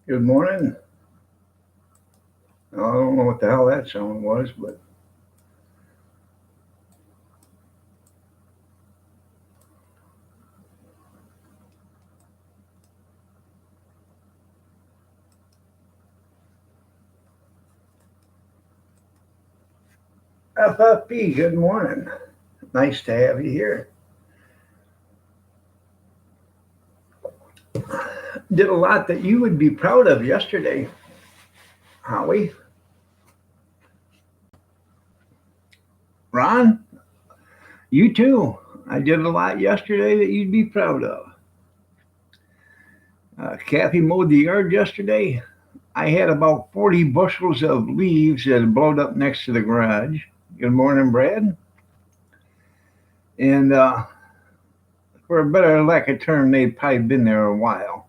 Good morning. I don't know what the hell that sound was, but FFP, good morning. Nice to have you here. Did a lot that you would be proud of yesterday, Howie. Ron, you too. I did a lot yesterday that you'd be proud of. Kathy mowed the yard yesterday. I had about 40 bushels of leaves that had blown up next to the garage. Good morning, Brad. And for a better lack of term, they'd probably been there a while.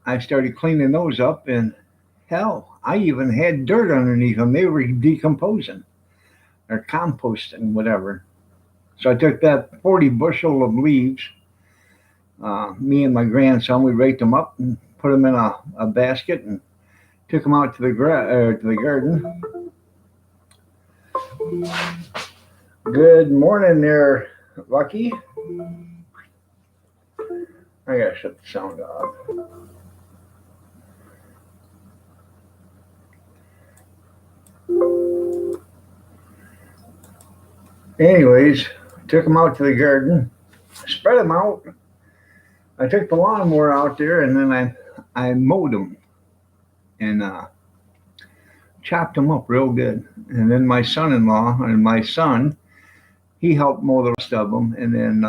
I started cleaning those up, and hell, I even had dirt underneath them. They were decomposing or composting, whatever. So I took that 40 bushel of leaves. Me and my grandson, we raked them up and put them in a basket and took them out to the garden. Good morning there, Lucky. I gotta shut the sound off. Anyways, took them out to the garden, spread them out. I took the lawnmower out there and then I mowed them and chopped them up real good. And then my son-in-law and my son, he helped mow the rest of them. And then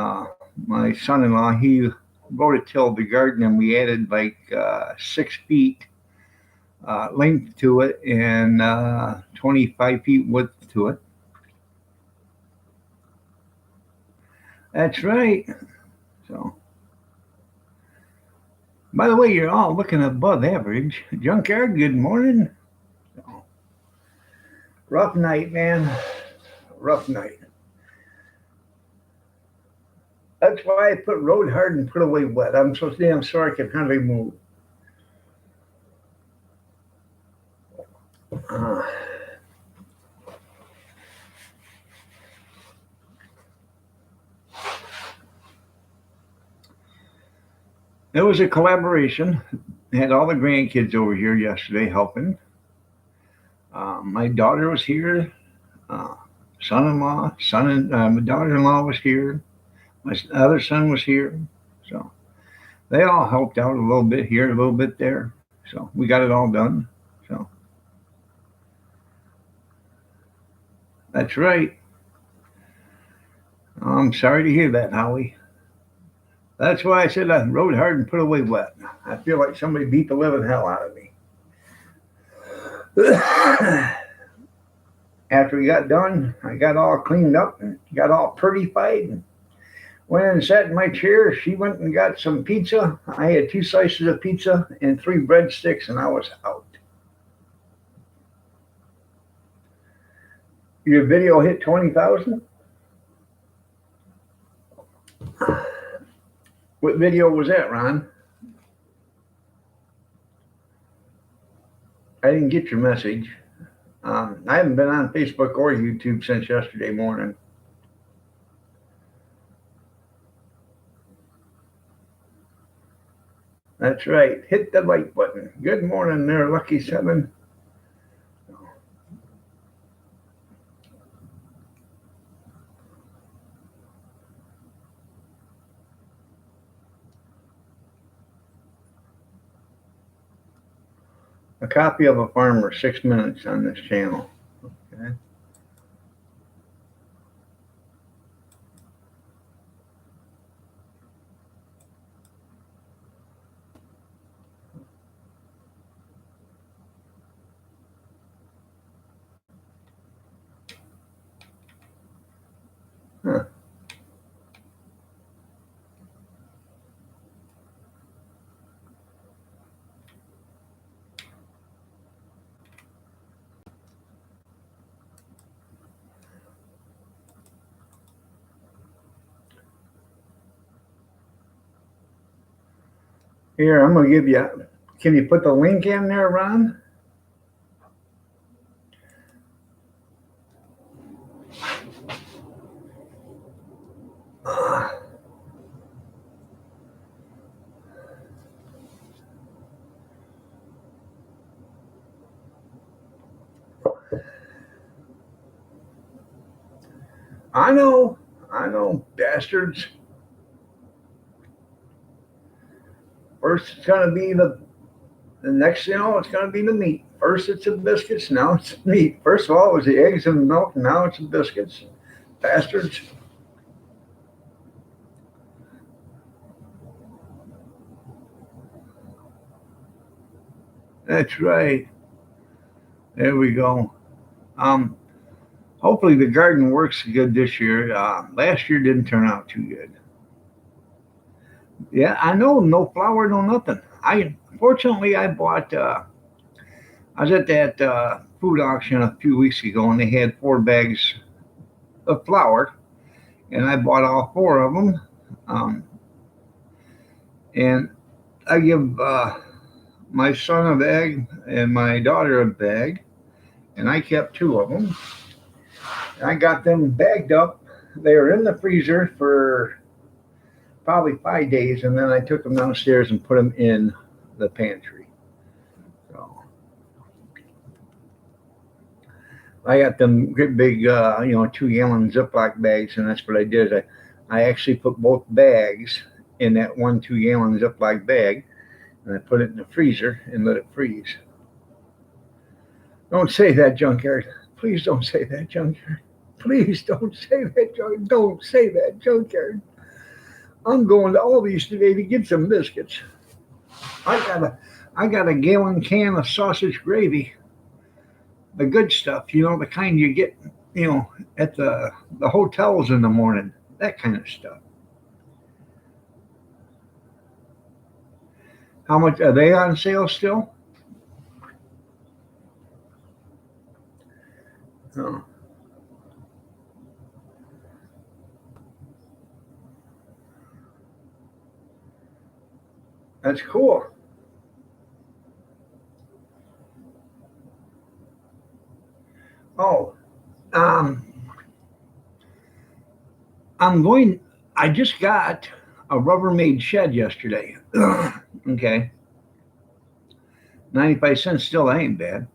my son-in-law, he rototilled the garden and we added like 6 feet length to it and 25 feet width to it. That's right. So, by the way, you're all looking above average. Junkyard, good morning. So, rough night, man. Rough night. That's why I put road hard and put away wet. I'm so damn sorry I can hardly move. Uh, it was a collaboration. I had all the grandkids over here yesterday helping. My daughter was here. Uh, son-in-law, my daughter-in-law was here. My other son was here. So they all helped out a little bit here, a little bit there. So we got it all done. So that's right. I'm sorry to hear that, Howie. That's why I said I rode hard and put away wet. I feel like somebody beat the living hell out of me. After we got done, I got all cleaned up and got all prettified and went and sat in my chair. She went and got some pizza. I had 2 slices of pizza and 3 breadsticks, and I was out. Your video hit 20,000? What video was that, Ron? I didn't get your message. I haven't been on Facebook or YouTube since yesterday morning. That's right. Hit the like button. Good morning there, Lucky Seven. A copy of a farmer, 6 minutes on this channel. Okay. Huh. Here, I'm gonna give you. Can you put the link in there, Ron? Uh, I know, I know, bastards. First, it's gonna be the next, it's gonna be the meat. First, it's the biscuits. Now it's the meat. First of all, it was the eggs and the milk. Now it's the biscuits. Bastards. That's right. There we go. Um, Hopefully the garden works good this year. Last year didn't turn out too good. Yeah, I know, no flour, no nothing. I Fortunately I bought. I was at that food auction a few weeks ago, and they had 4 bags of flour, and I bought all 4 of them. Um, and I give my son a bag and my daughter a bag, and I kept 2 of them. And I got them bagged up. They were in the freezer for probably 5 days, and then I took them downstairs and put them in the pantry. So I got them great big, 2 gallon Ziploc bags, and that's what I did. I actually put both bags in that one 2 gallon Ziploc bag, and I put it in the freezer and let it freeze. Don't say that, junkyard. Please don't say that, junkyard. Please don't say that, junkyard. Don't say that, junkyard. I'm going to Aldi's today to get some biscuits. I got a I got a gallon can of sausage gravy, the good stuff, the kind you get, at the hotels in the morning, that kind of stuff. How much are they on sale still? Oh, that's cool. Oh, um, I'm going. I just got a Rubbermaid shed yesterday. Okay, 95 cents still ain't bad.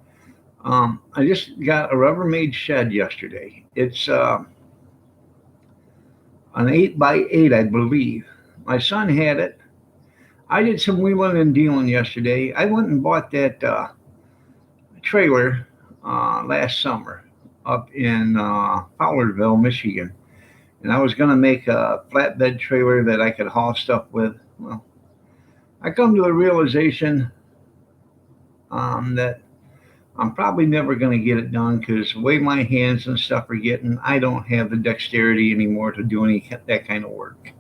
I just got a Rubbermaid shed yesterday. It's an 8 by 8, I believe. My son had it. I did some wheeling and dealing yesterday. I went and bought that trailer last summer up in Fowlerville, Michigan. And I was going to make a flatbed trailer that I could haul stuff with. Well, I come to a realization that I'm probably never going to get it done because the way my hands and stuff are getting, I don't have the dexterity anymore to do that kind of work.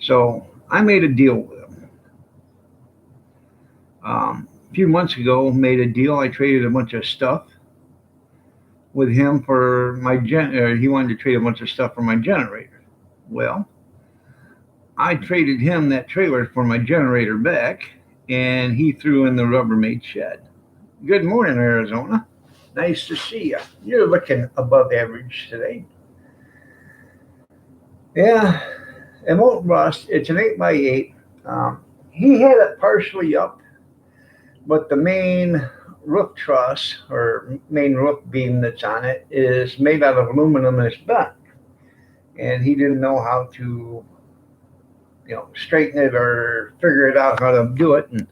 So I made a deal with him. A few months ago, made a deal. I traded a bunch of stuff with him for he wanted to trade a bunch of stuff for my generator. Well, I traded him that trailer for my generator back, and he threw in the Rubbermaid shed. Good morning, Arizona. Nice to see you. You're looking above average today. Yeah, it won't rust. It's an 8 by 8. He had it partially up, but the main roof truss or main roof beam that's on it is made out of aluminum and it's bent. And he didn't know how to, straighten it or figure it out how to do it. And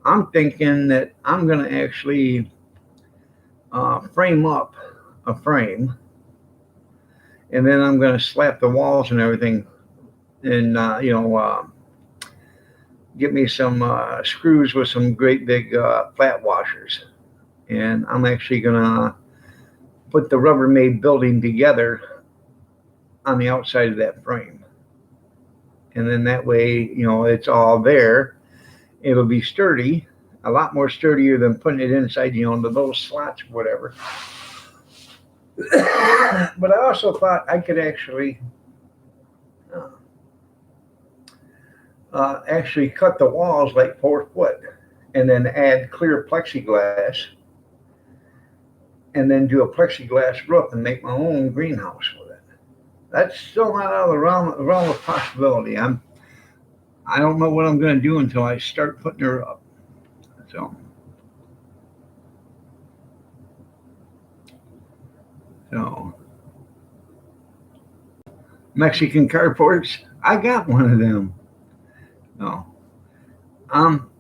I'm thinking that I'm going to actually frame up a frame, and then I'm going to slap the walls and everything, and get me some screws with some great big flat washers, and I'm actually going to put the Rubbermaid building together on the outside of that frame, and then that way, it's all there. It'll be sturdy, a lot more sturdier than putting it inside, the little slots, whatever. But I also thought I could actually actually cut the walls like 4 foot, and then add clear plexiglass, and then do a plexiglass roof and make my own greenhouse with it. That's still not out of the realm of possibility. I don't know what I'm going to do until I start putting her up. So, so Mexican carports, I got one of them. No, um,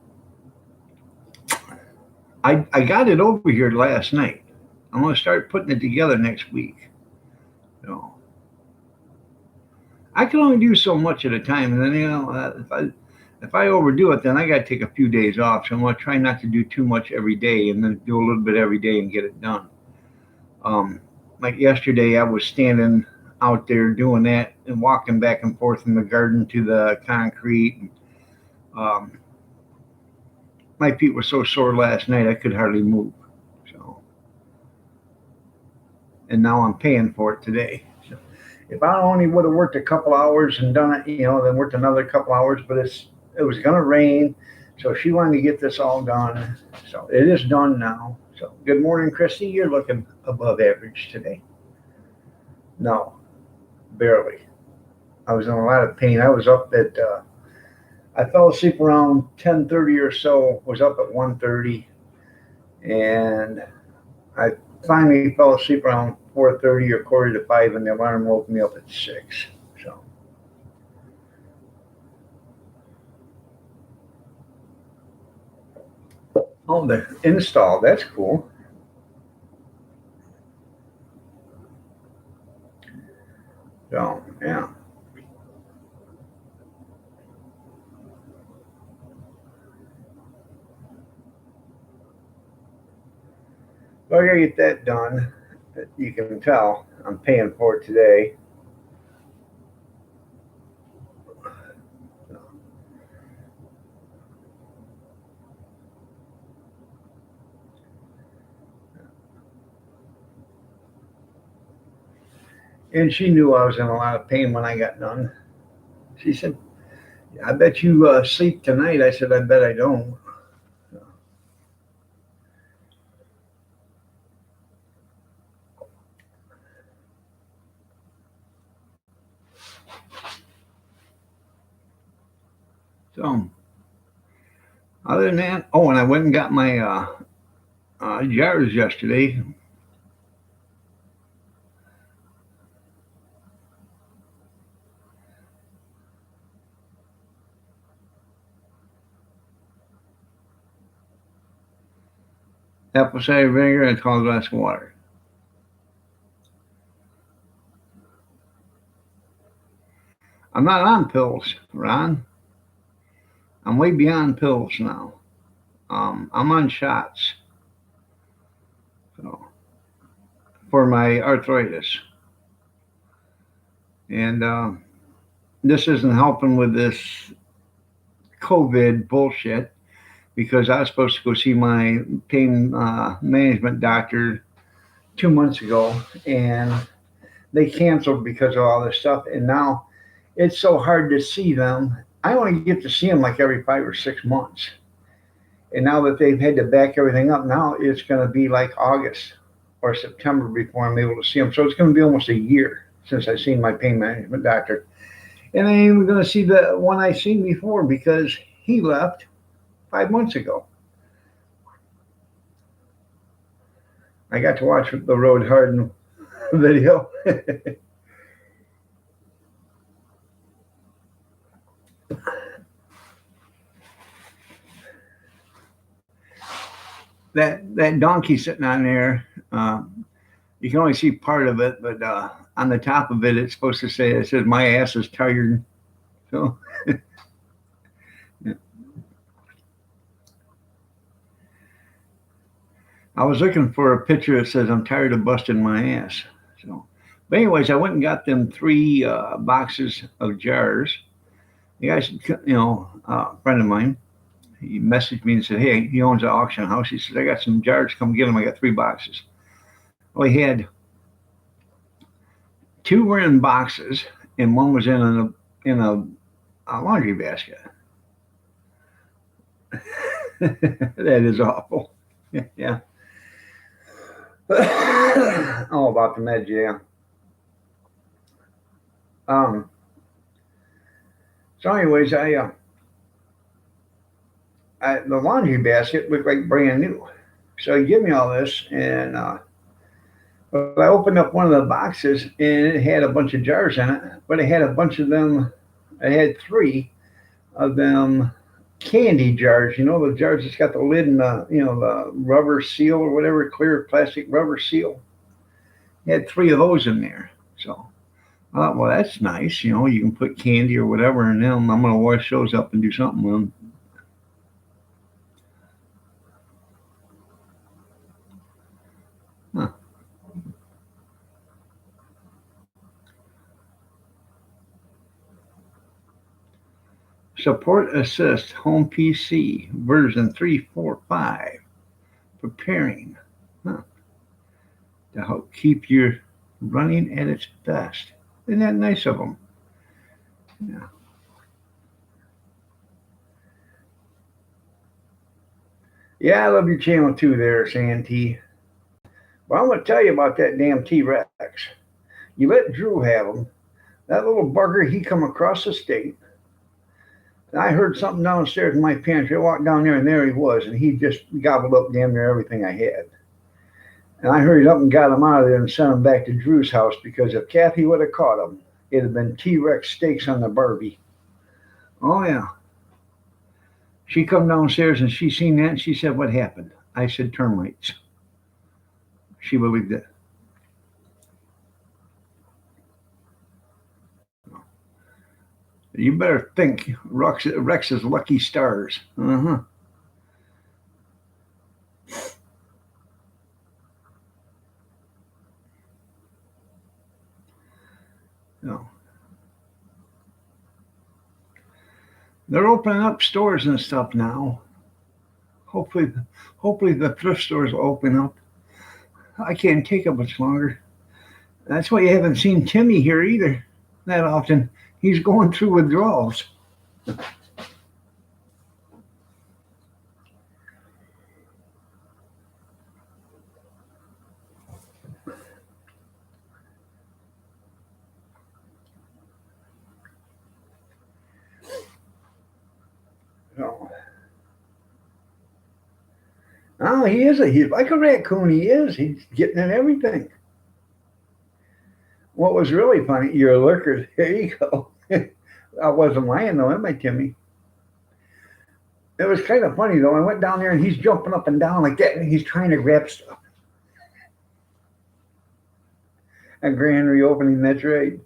I got it over here last night. I'm going to start putting it together next week. So I can only do so much at a time, and then if I overdo it, then I got to take a few days off. So I'm going to try not to do too much every day, and then do a little bit every day and get it done. Um, like yesterday, I was standing out there doing that and walking back and forth from the garden to the concrete. Um, my feet were so sore last night I could hardly move. So, and now I'm paying for it today. So, if I only would have worked a couple hours and done it, then worked another couple hours, but it was going to rain, so she wanted to get this all done. So it is done now. So good morning, Christy. You're looking above average today. No, barely. I was in a lot of pain. I was up at. I fell asleep around 10:30 or so. Was up at 1:30, and I finally fell asleep around 4:30 or quarter to 5, and the alarm woke me up at 6. So. Oh, the install. That's cool. So, yeah. So I gotta get that done. You can tell I'm paying for it today. And she knew I was in a lot of pain when I got done. She said, "I bet you sleep tonight." I said, "I bet I don't." So, other than that, oh, and I went and got my jars yesterday. Apple cider vinegar and a tall glass of water. I'm not on pills, Ron. I'm way beyond pills now. I'm on shots, so, for my arthritis, and this isn't helping with this COVID bullshit because I was supposed to go see my pain management doctor 2 months ago, and they canceled because of all this stuff. And now it's so hard to see them. I only get to see them like every 5 or 6 months. And now that they've had to back everything up, now it's going to be like August or September before I'm able to see them. So it's going to be almost a year since I've seen my pain management doctor. And I ain't even going to see the one I seen before because he left 5 months ago. I got to watch the Road Harden video. that donkey sitting on there, you can only see part of it, but on the top of it, it's supposed to say, it says, "My ass is tired." So, yeah. I was looking for a picture that says, "I'm tired of busting my ass." So, but anyways, I went and got them 3 boxes of jars. The guy's, a friend of mine, he messaged me and said, "Hey, he owns an auction house." He said, "I got some jars. Come get them. I got 3 boxes." Well, he had 2 were in boxes, and one was in a laundry basket. That is awful. Yeah. Oh, about the meds, yeah. Um, so, anyways, the laundry basket looked like brand new. So he gave me all this, and but I opened up one of the boxes, and it had a bunch of jars in it. But it had a bunch of them. I had three of them candy jars. You know, the jars that's got the lid and the rubber seal or whatever, clear plastic rubber seal. It had three of those in there. So I thought, well, that's nice. You know, you can put candy or whatever in them. I'm gonna wash those up and do something with them. Huh. Support Assist Home PC version 3.4.5 preparing, huh, to help keep you running at its best. Isn't that nice of them? Yeah. Yeah, I love your channel too, there, Santee. Well, I'm going to tell you about that damn T Rex. You let Drew have him. That little bugger, he come across the state. And I heard something downstairs in my pantry. I walked down there, and there he was, and he just gobbled up damn near everything I had. And I hurried up and got him out of there and sent him back to Drew's house because if Kathy would have caught him, it'd have been T Rex steaks on the Barbie. Oh, yeah. She come downstairs and she seen that and she said, "What happened?" I said, "Termites." She believed it. You better think Rex's lucky stars. Uh-huh. No. They're opening up stores and stuff now. Hopefully, hopefully the thrift stores will open up. I can't take it much longer. That's why you haven't seen Timmy here either that often. He's going through withdrawals. So, oh, he's like a raccoon. He is. He's getting in everything. What was really funny, you're a lurker. There you go. I wasn't lying though, am I, Timmy? It was kind of funny though. I went down there and he's jumping up and down like that, and he's trying to grab stuff. A grand reopening, that's right.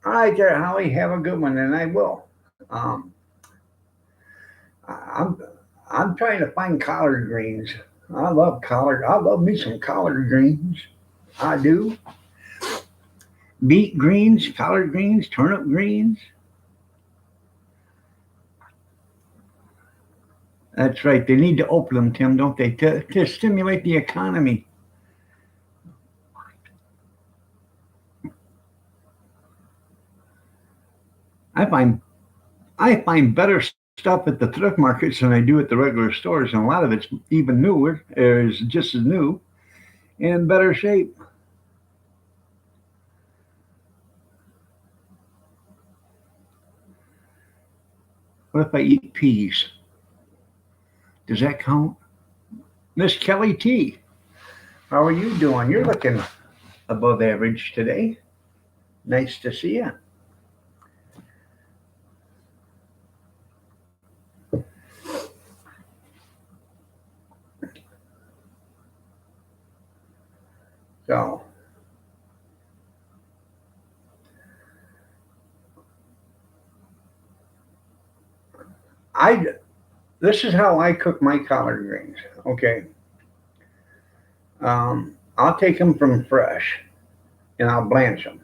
All right, there, Holly. Have a good one, and I will. Um, I'm I'm trying to find collard greens. I love collard. I love me some collard greens. I do. Beet greens, collard greens, turnip greens. That's right. They need to open them, Tim, don't they, to stimulate the economy. I find I find better stuff at the thrift markets than I do at the regular stores, and a lot of it's even newer, is just as new and in better shape. What if I eat peas? Does that count? Miss Kelly T, how are you doing? You're looking above average today. Nice to see you. So, I this is how I cook my collard greens. Okay, I'll take them from fresh and I'll blanch them.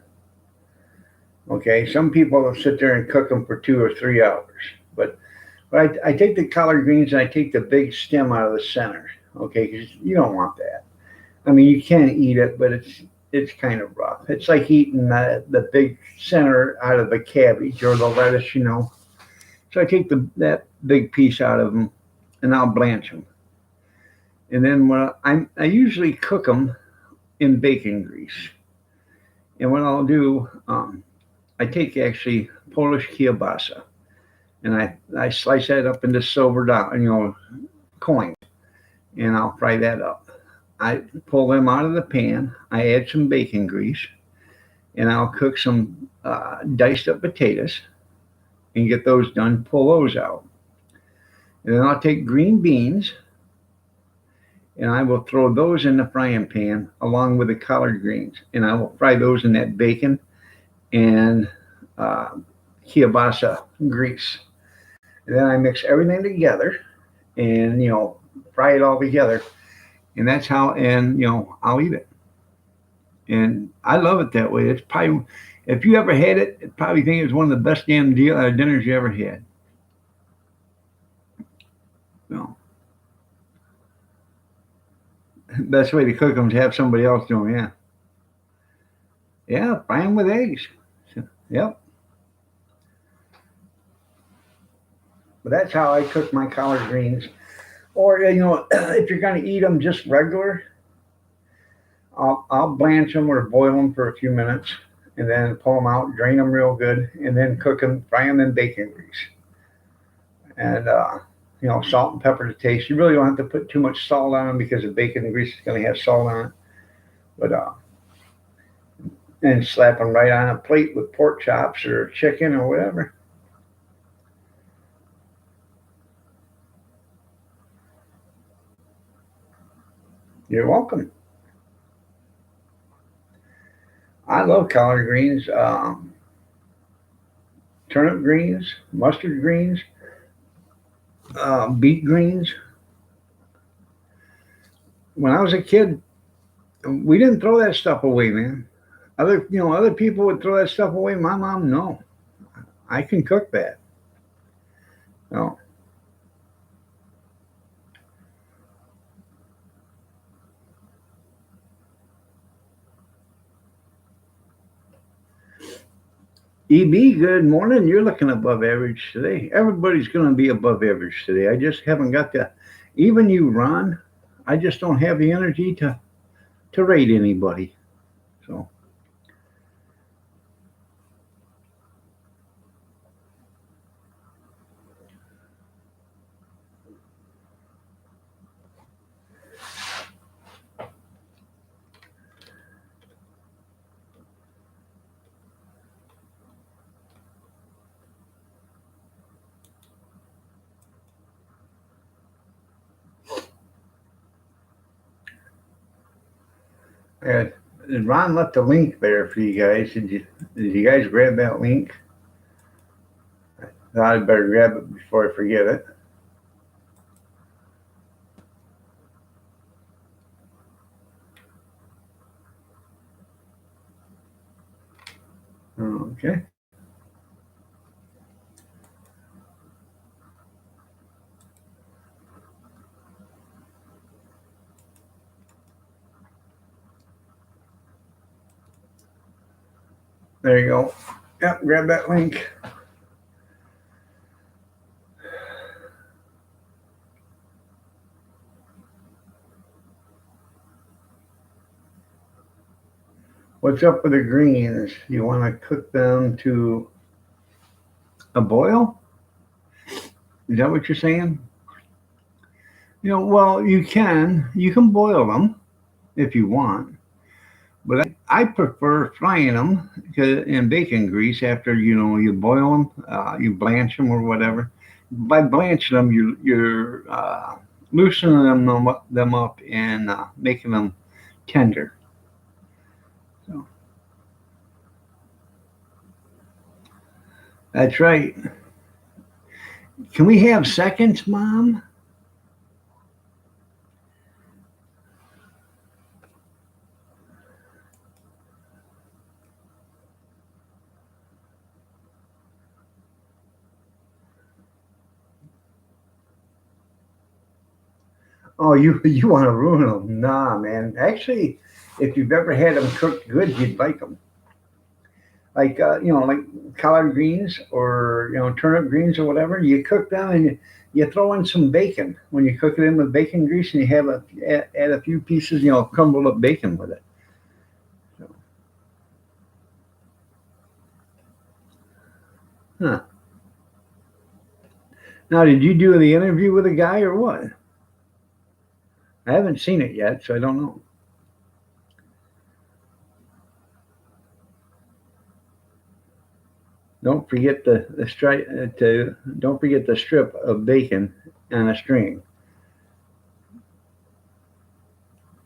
Okay, some people will sit there and cook them for 2 or 3 hours, but I take the collard greens and I take the big stem out of the center. Okay, because you don't want that. I mean, you can eat it, but it's kind of rough. It's like eating the big center out of the cabbage or the lettuce, you know. So I take that big piece out of them, and I'll blanch them. And then I usually cook them in bacon grease. And what I'll do, I take actually Polish kielbasa, and I slice that up into silver dot, coins, and I'll fry that up. I pull them out of the pan. I add some bacon grease, and I'll cook some diced up potatoes and get those done. Pull those out, and then I'll take green beans and I will throw those in the frying pan along with the collard greens, and I will fry those in that bacon and uh, kielbasa grease. And then I mix everything together, and fry it all together, and that's how. And I'll eat it, and I love it that way. It's probably, if you ever had it, I'd probably think it's one of the best damn dinners you ever had. You know, best way to cook them is have somebody else do them. Yeah, yeah, fry them with eggs. Yep. But that's how I cook my collard greens. Or if you're going to eat them just regular, I'll blanch them or boil them for a few minutes, and then pull them out, drain them real good, and then cook them, fry them in bacon grease, and salt and pepper to taste. You really don't have to put too much salt on them because the bacon grease is going to have salt on it. But and slap them right on a plate with pork chops or chicken or whatever. You're welcome. I love collard greens, turnip greens, mustard greens, beet greens. When I was a kid, we didn't throw that stuff away, man. Other people would throw that stuff away. My mom, no. I can cook that. No. EB, good morning. You're looking above average today. Everybody's going to be above average today. I just haven't got the, even you, Ron, I just don't have the energy to rate anybody. So, uh, Ron left a link there for you guys. Did you guys grab that link? I better grab it before I forget it. Okay. There you go. Yep, grab that link. What's up with the greens? You want to cook them to a boil? Is that what you're saying? Well, you can boil them if you want, but I prefer frying them in bacon grease after you boil them, you blanch them or whatever. By blanching them, you're loosening them up and making them tender. So that's right. Can we have seconds, Mom? Oh, you want to ruin them? Nah, man. Actually, if you've ever had them cooked good, you'd like them. Like like collard greens or turnip greens or whatever. You cook them and you throw in some bacon when you cook it in with bacon grease, and you have add a few pieces, crumbled up bacon with it. So, huh. Now, did you do the interview with a guy or what? I haven't seen it yet, so I don't know. Don't forget the strip to don't forget the strip of bacon on a string.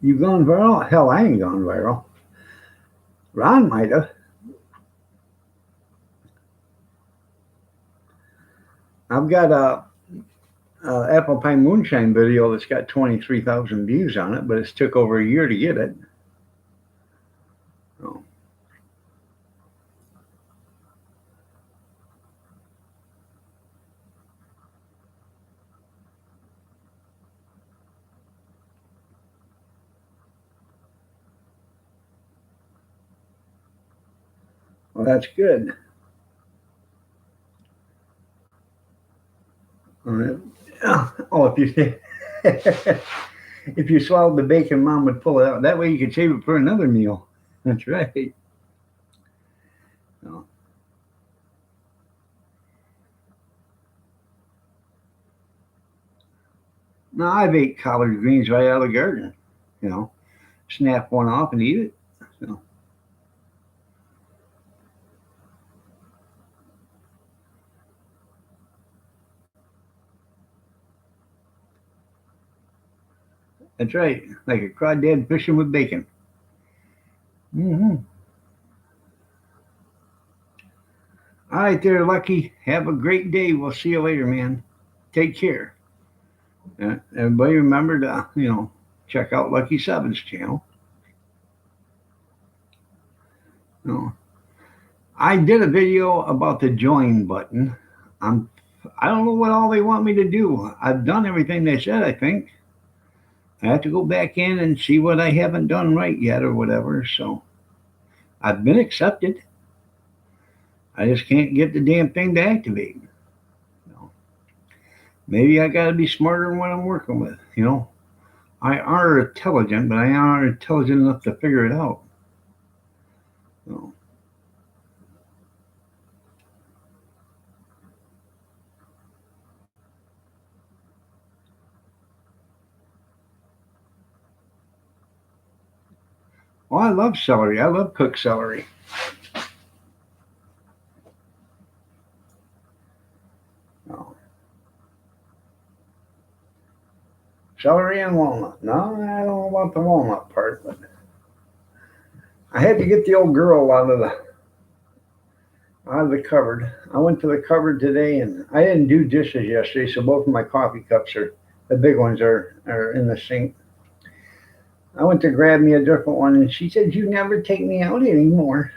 You gone viral? Hell, I ain't gone viral. Ron might have. I've got a apple pie moonshine video that's got 23,000 views on it, but it's took over a year to get it. Oh, well, that's good. Oh, if you if you swallowed the bacon, Mom would pull it out. That way you could save it for another meal. That's right. Oh. Now I've ate collard greens right out of the garden. You know, snap one off and eat it. So that's right, like a crawdad fishing with bacon. Hmm. All right, there, Lucky. Have a great day. We'll see you later, man. Take care. Everybody remember to check out Lucky Seven's channel. You know, I did a video about the join button. I'm I don't know what all they want me to do. I've done everything they said, I think. I have to go back in and see what I haven't done right yet or whatever. So I've been accepted. I just can't get the damn thing to activate. So maybe I got to be smarter in what I'm working with. I are intelligent, but I aren't intelligent enough to figure it out. So, well, I love celery. I love cooked celery. So, celery and walnut. No, I don't know about the walnut part, but I had to get the old girl out of the cupboard. I went to the cupboard today, and I didn't do dishes yesterday, so both of my coffee cups are the big ones are in the sink. I went to grab me a different one, and she said, "You never take me out anymore."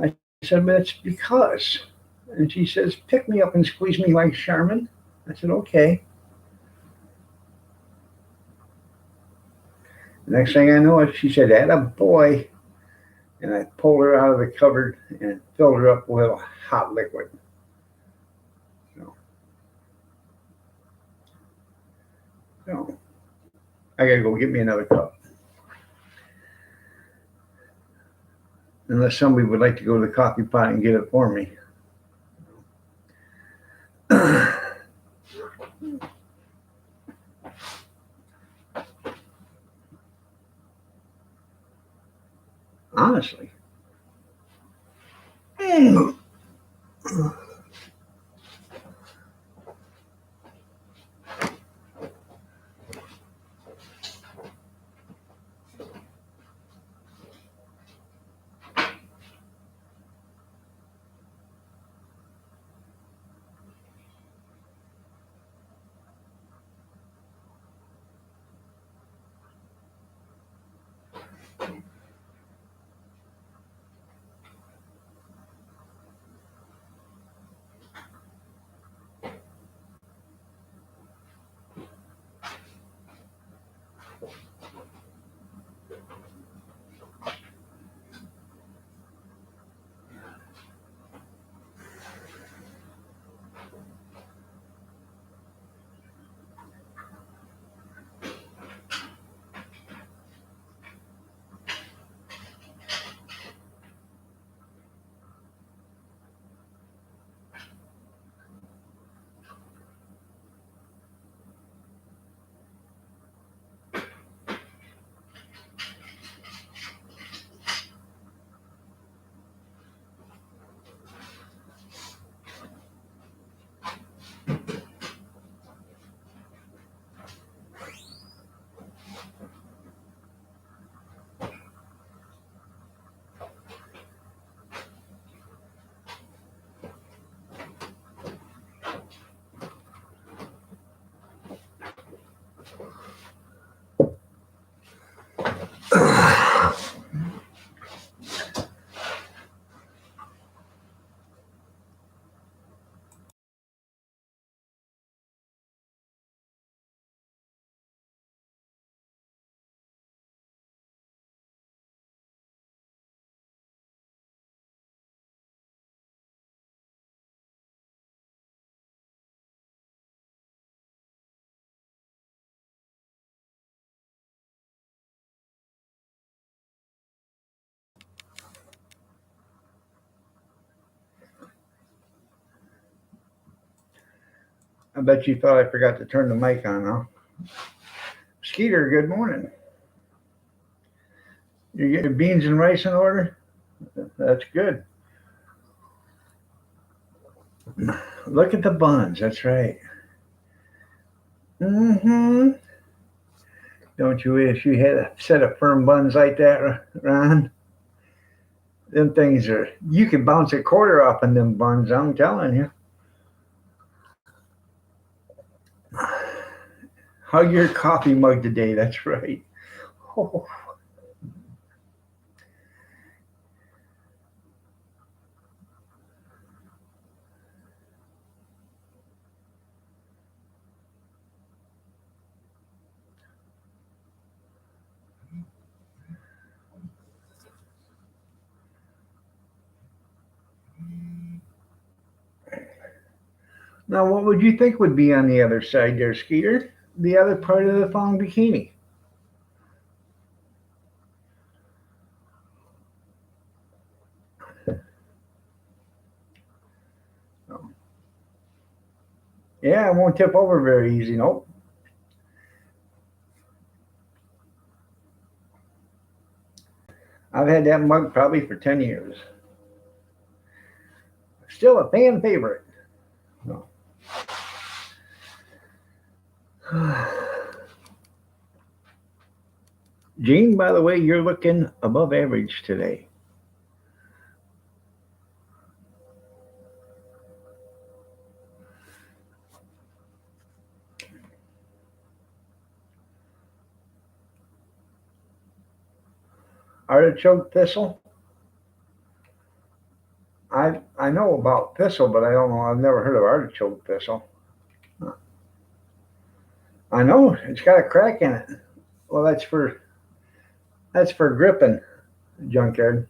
I said, "But it's because." And she says, "Pick me up and squeeze me like Charmin." I said, "Okay." The next thing I know, she said, "Atta boy." And I pulled her out of the cupboard and filled her up with hot liquid. So, so I gotta go get me another cup. Unless somebody would like to go to the coffee pot and get it for me. Honestly. I bet you thought I forgot to turn the mic on, huh? Skeeter, good morning. You get your beans and rice in order? That's good. Look at the buns. That's right. Mm-hmm. Don't you wish you had a set of firm buns like that, Ron? Them things are, you can bounce a quarter off in them buns, I'm telling you. Hug your coffee mug today. That's right. Oh. Now, what would you think would be on the other side there, Skeeter? The other part of the thong bikini. Oh. Yeah, it won't tip over very easy. Nope. I've had that mug probably for 10 years. Still a fan favorite. No. Gene, by the way, you're looking above average today. Artichoke thistle? I know about thistle, but I don't know. I've never heard of artichoke thistle. I know it's got a crack in it. Well, that's for gripping, junkyard.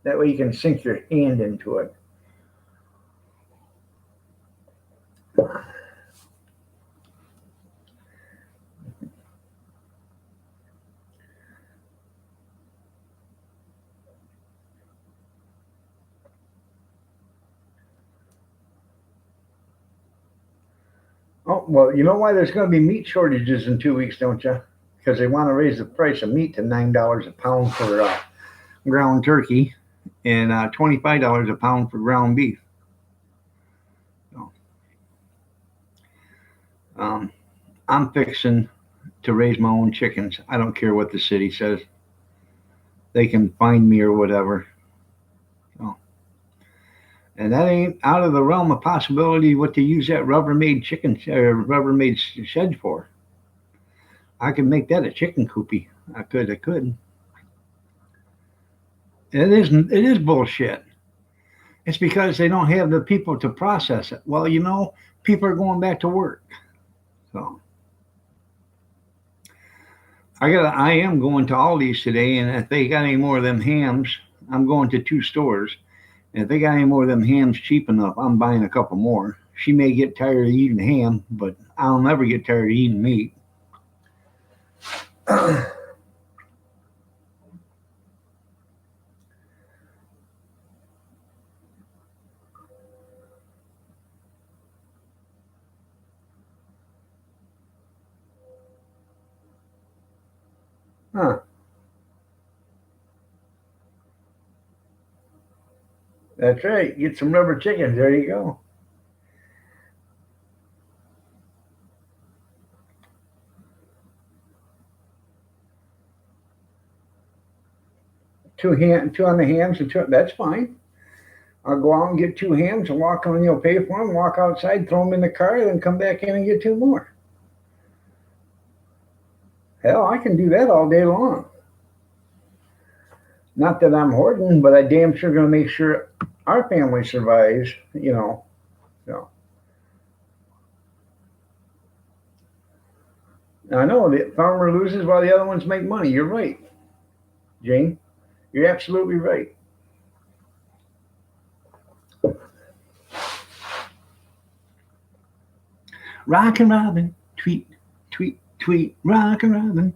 That way you can sink your hand into it. Oh, well, you know why there's going to be meat shortages in 2 weeks, don't you? Because they want to raise the price of meat to $9 a pound for ground turkey and $25 a pound for ground beef. So, um, I'm fixing to raise my own chickens. I don't care what the city says. They can find me or whatever. So, and that ain't out of the realm of possibility what to use that Rubbermaid chicken or Rubbermaid shed for. I could make that a chicken coopy. I could. It is bullshit. It's because they don't have the people to process it. Well, people are going back to work. So I am going to Aldi's today, and if they got any more of them hams, I'm going to 2 stores. And if they got any more of them hams cheap enough, I'm buying a couple more. She may get tired of eating ham, but I'll never get tired of eating meat. Huh. That's right. Get some rubber chickens. There you go. Two on the hams and two. That's fine. I'll go out and get 2 hams and walk on. Pay for them. Walk outside, throw them in the car, then come back in and get 2 more. Hell, I can do that all day long. Not that I'm hoarding, but I damn sure gonna make sure our family survives. So I know the farmer loses while the other ones make money. You're right, Jane. You're absolutely right. Rock and Robin, tweet, tweet, tweet, rock and Robin.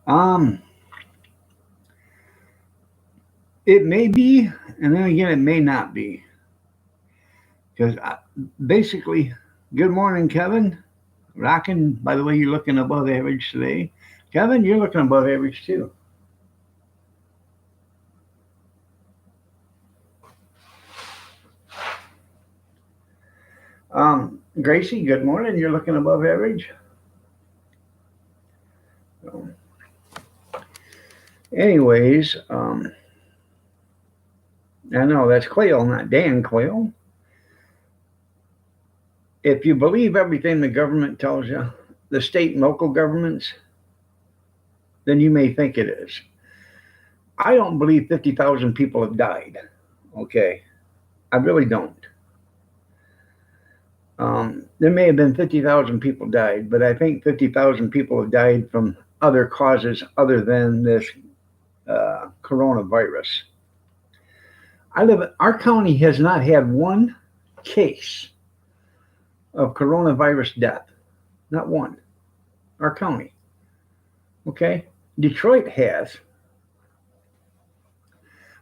Um, it may be and then again, it may not be. Because basically, good morning, Kevin. Rocking, by the way, you're looking above average today. Kevin, you're looking above average too. Gracie, good morning. You're looking above average. So, anyways, I know that's Quail, not Dan Quail. If you believe everything the government tells you, the state and local governments, then you may think it is. I don't believe 50,000 people have died. Okay. I really don't. There may have been 50,000 people died, but I think 50,000 people have died from other causes other than this coronavirus. Our county has not had one case of coronavirus death. Not one. Our county. Okay? Detroit has.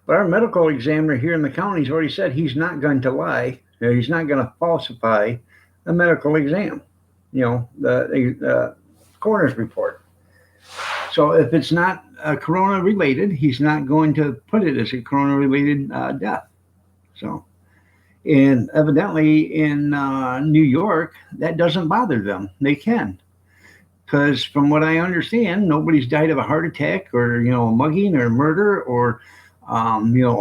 But our medical examiner here in the county has already said he's not going to lie, or he's not going to falsify a medical exam, the coroner's report. So if it's not corona related, he's not going to put it as a corona related death. So, and evidently in New York, that doesn't bother them. They can. Because from what I understand, nobody's died of a heart attack or, a mugging or murder or,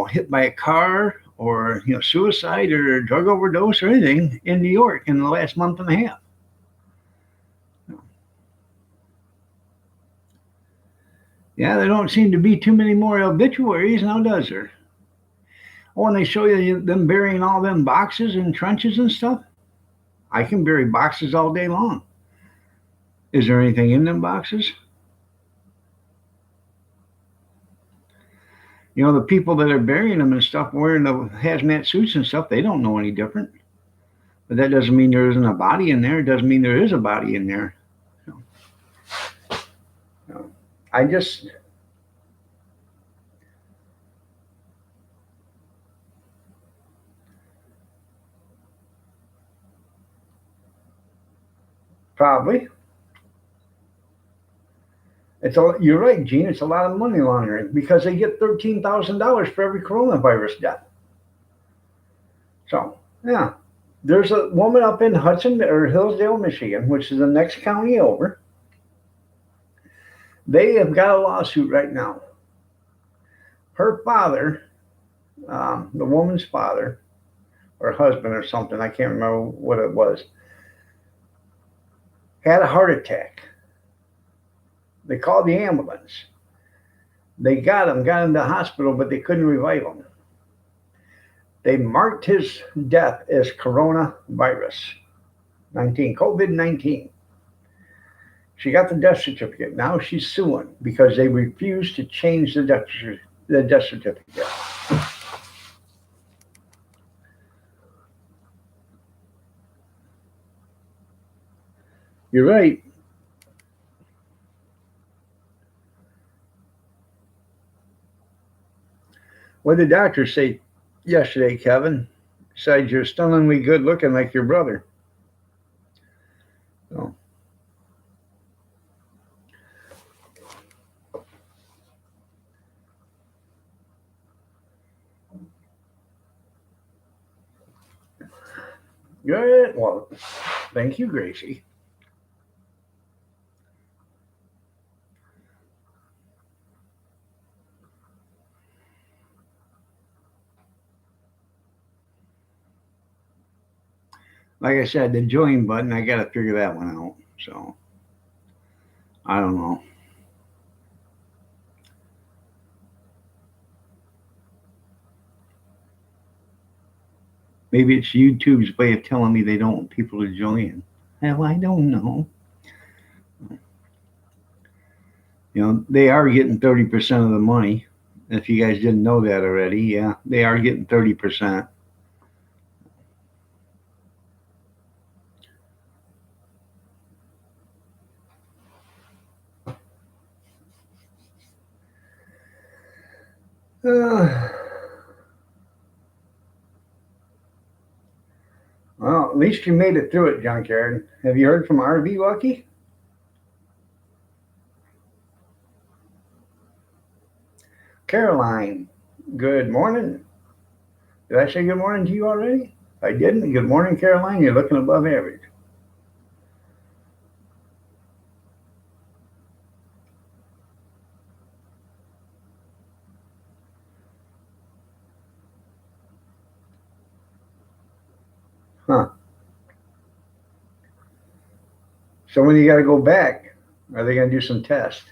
hit by a car or, suicide or drug overdose or anything in New York in the last month and a half. Yeah, there don't seem to be too many more obituaries now, does there? Oh, and they show you them burying all them boxes and trenches and stuff. I can bury boxes all day long. Is there anything in them boxes? The people that are burying them and stuff, wearing the hazmat suits and stuff, they don't know any different. But that doesn't mean there isn't a body in there. It doesn't mean there is a body in there. I just probably. You're right, Gene. It's a lot of money laundering because they get $13,000 for every coronavirus death. So yeah, there's a woman up in Hudson or Hillsdale, Michigan, which is the next county over. They have got a lawsuit right now. Her father, the woman's father, or husband or something, I can't remember what it was, had a heart attack. They called the ambulance. They got him to the hospital, but they couldn't revive him. They marked his death as coronavirus 19, COVID-19. She got the death certificate. Now she's suing because they refused to change the death certificate. You're right. What did the doctor say yesterday, Kevin? Besides, you're stunningly good looking like your brother. So. Good. Well, thank you, Gracie. Like I said, the join button, I got to figure that one out. So, I don't know. Maybe it's YouTube's way of telling me they don't want people to join. Hell, I don't know. They are getting 30% of the money. If you guys didn't know that already, yeah, they are getting 30%. at least you made it through it, Junkyard. Have you heard from RV Lucky? Caroline, good morning. Did I say good morning to you already? If I didn't, good morning, Caroline. You're looking above average. Huh. So when you got to go back, are they going to do some tests?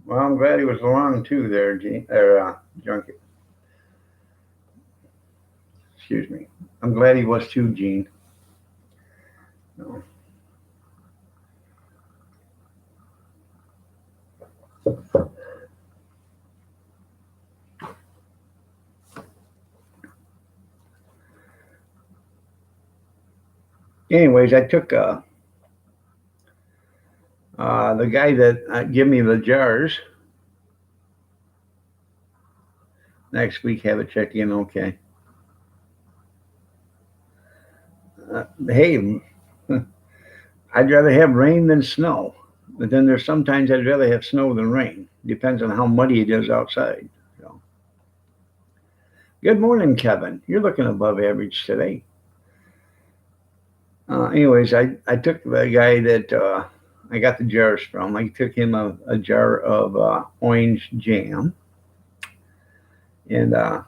Well, I'm glad he was along too there, Junkie. Excuse me. I'm glad he was too, Gene. No. Anyways, I took the guy that gave me the jars. Next week, have it check in. Okay. Hey, I'd rather have rain than snow. But then there's sometimes I'd rather have snow than rain. Depends on how muddy it is outside. So. Good morning, Kevin. You're looking above average today. Anyways, I took the guy that I got the jars from. I took him a jar of orange jam. And all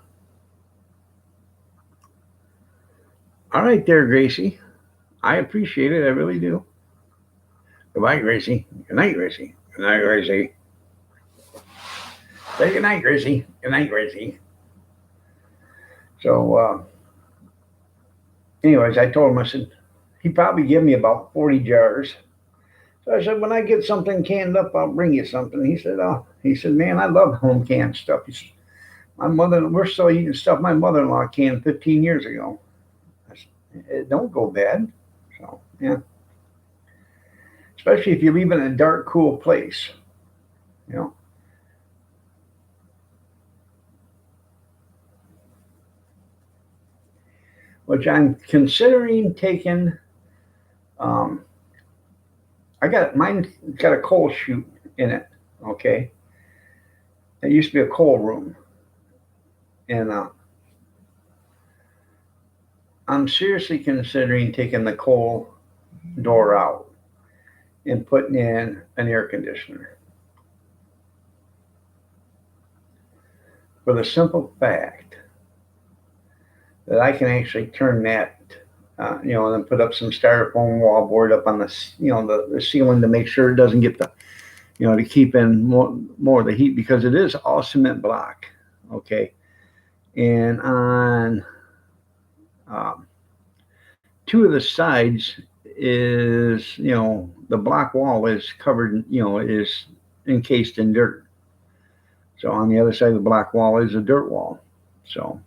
right there, Gracie. I appreciate it. I really do. Goodbye, Gracie. Good night, Gracie. Good night, Gracie. Say good night, Gracie. Good night, Gracie. So, anyways, I told him, I said, he probably give me about 40 jars. So I said, when I get something canned up, I'll bring you something. He said, man, I love home canned stuff. He said, we're still eating stuff my mother-in-law canned 15 years ago. I said, it don't go bad. So, yeah. Especially if you leave it in a dark, cool place, you know. Which I'm considering taking. Mine got a coal chute in it. Okay, it used to be a coal room, and I'm seriously considering taking the coal door out and putting in an air conditioner. For the simple fact that I can actually turn that, and then put up some styrofoam wallboard up on the ceiling to make sure it doesn't get to keep in more of the heat, because it is all cement block, okay? And on two of the sides is, the block wall is covered, is encased in dirt. So on the other side of the block wall is a dirt wall. So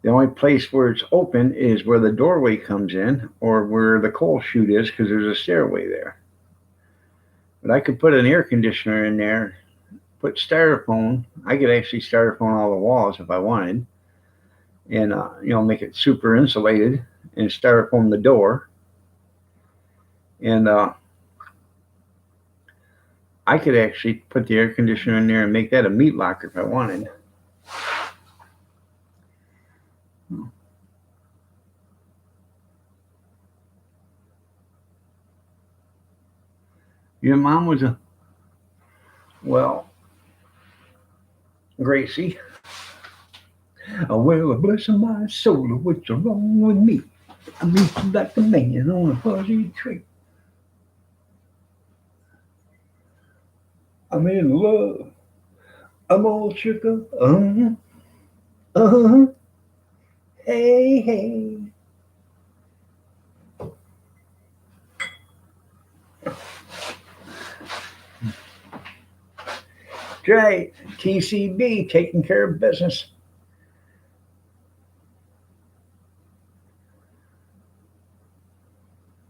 the only place where it's open is where the doorway comes in, or where the coal chute is, because there's a stairway there. But I could put an air conditioner in there, put styrofoam. I could actually styrofoam all the walls if I wanted, and make it super insulated, and styrofoam the door. And I could actually put the air conditioner in there and make that a meat locker if I wanted. Your mom was Gracie. Well, bless my soul, what's wrong with me? I mean, like a man on a fuzzy tree. I'm in love. I'm all shook up. Hey, hey. Right. TCB, taking care of business.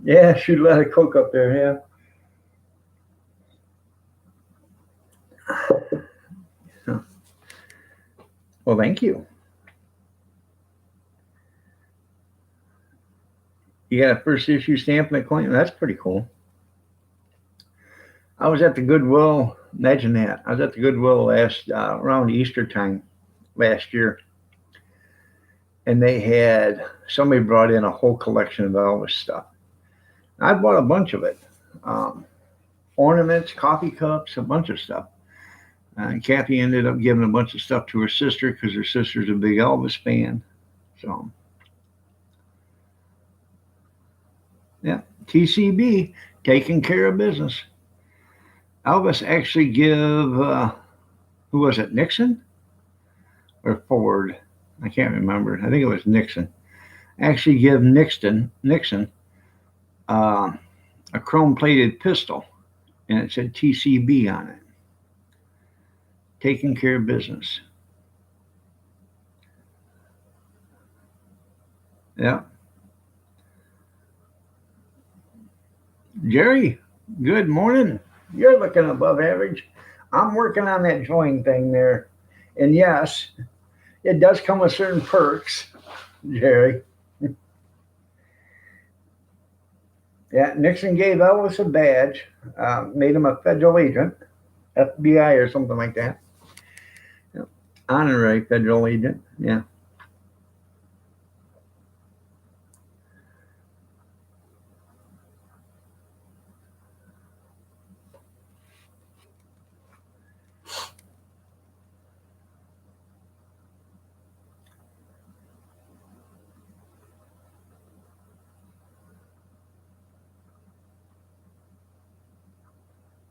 Yeah, shoot a lot of coke up there. Yeah. Well, thank you. You got a first issue stamp and a coin. That's pretty cool. I was at the Goodwill. Imagine that. I was at the Goodwill last around Easter time last year, and they had somebody brought in a whole collection of Elvis stuff. I bought a bunch of it, um, ornaments, coffee cups, a bunch of stuff. And Kathy ended up giving a bunch of stuff to her sister because her sister's a big Elvis fan. So yeah, TCB, taking care of business. Elvis actually give who was it, Nixon or Ford? I can't remember. I think it was Nixon. Actually give Nixon uh, a chrome plated pistol, and it said TCB on it. Taking care of business. Yeah. Jerry, good morning. You're looking above average. I'm working on that join thing there. And yes, it does come with certain perks, Jerry. Yeah, Nixon gave Elvis a badge, made him a federal agent, FBI or something like that. Yeah. Honorary federal agent. Yeah.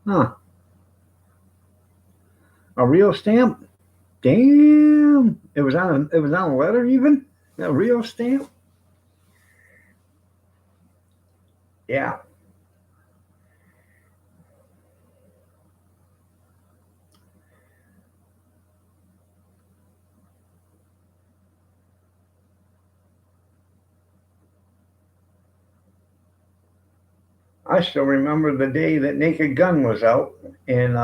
Huh. A real stamp? Damn. It was on a letter even? A real stamp? Yeah. I still remember the day that Naked Gun was out, and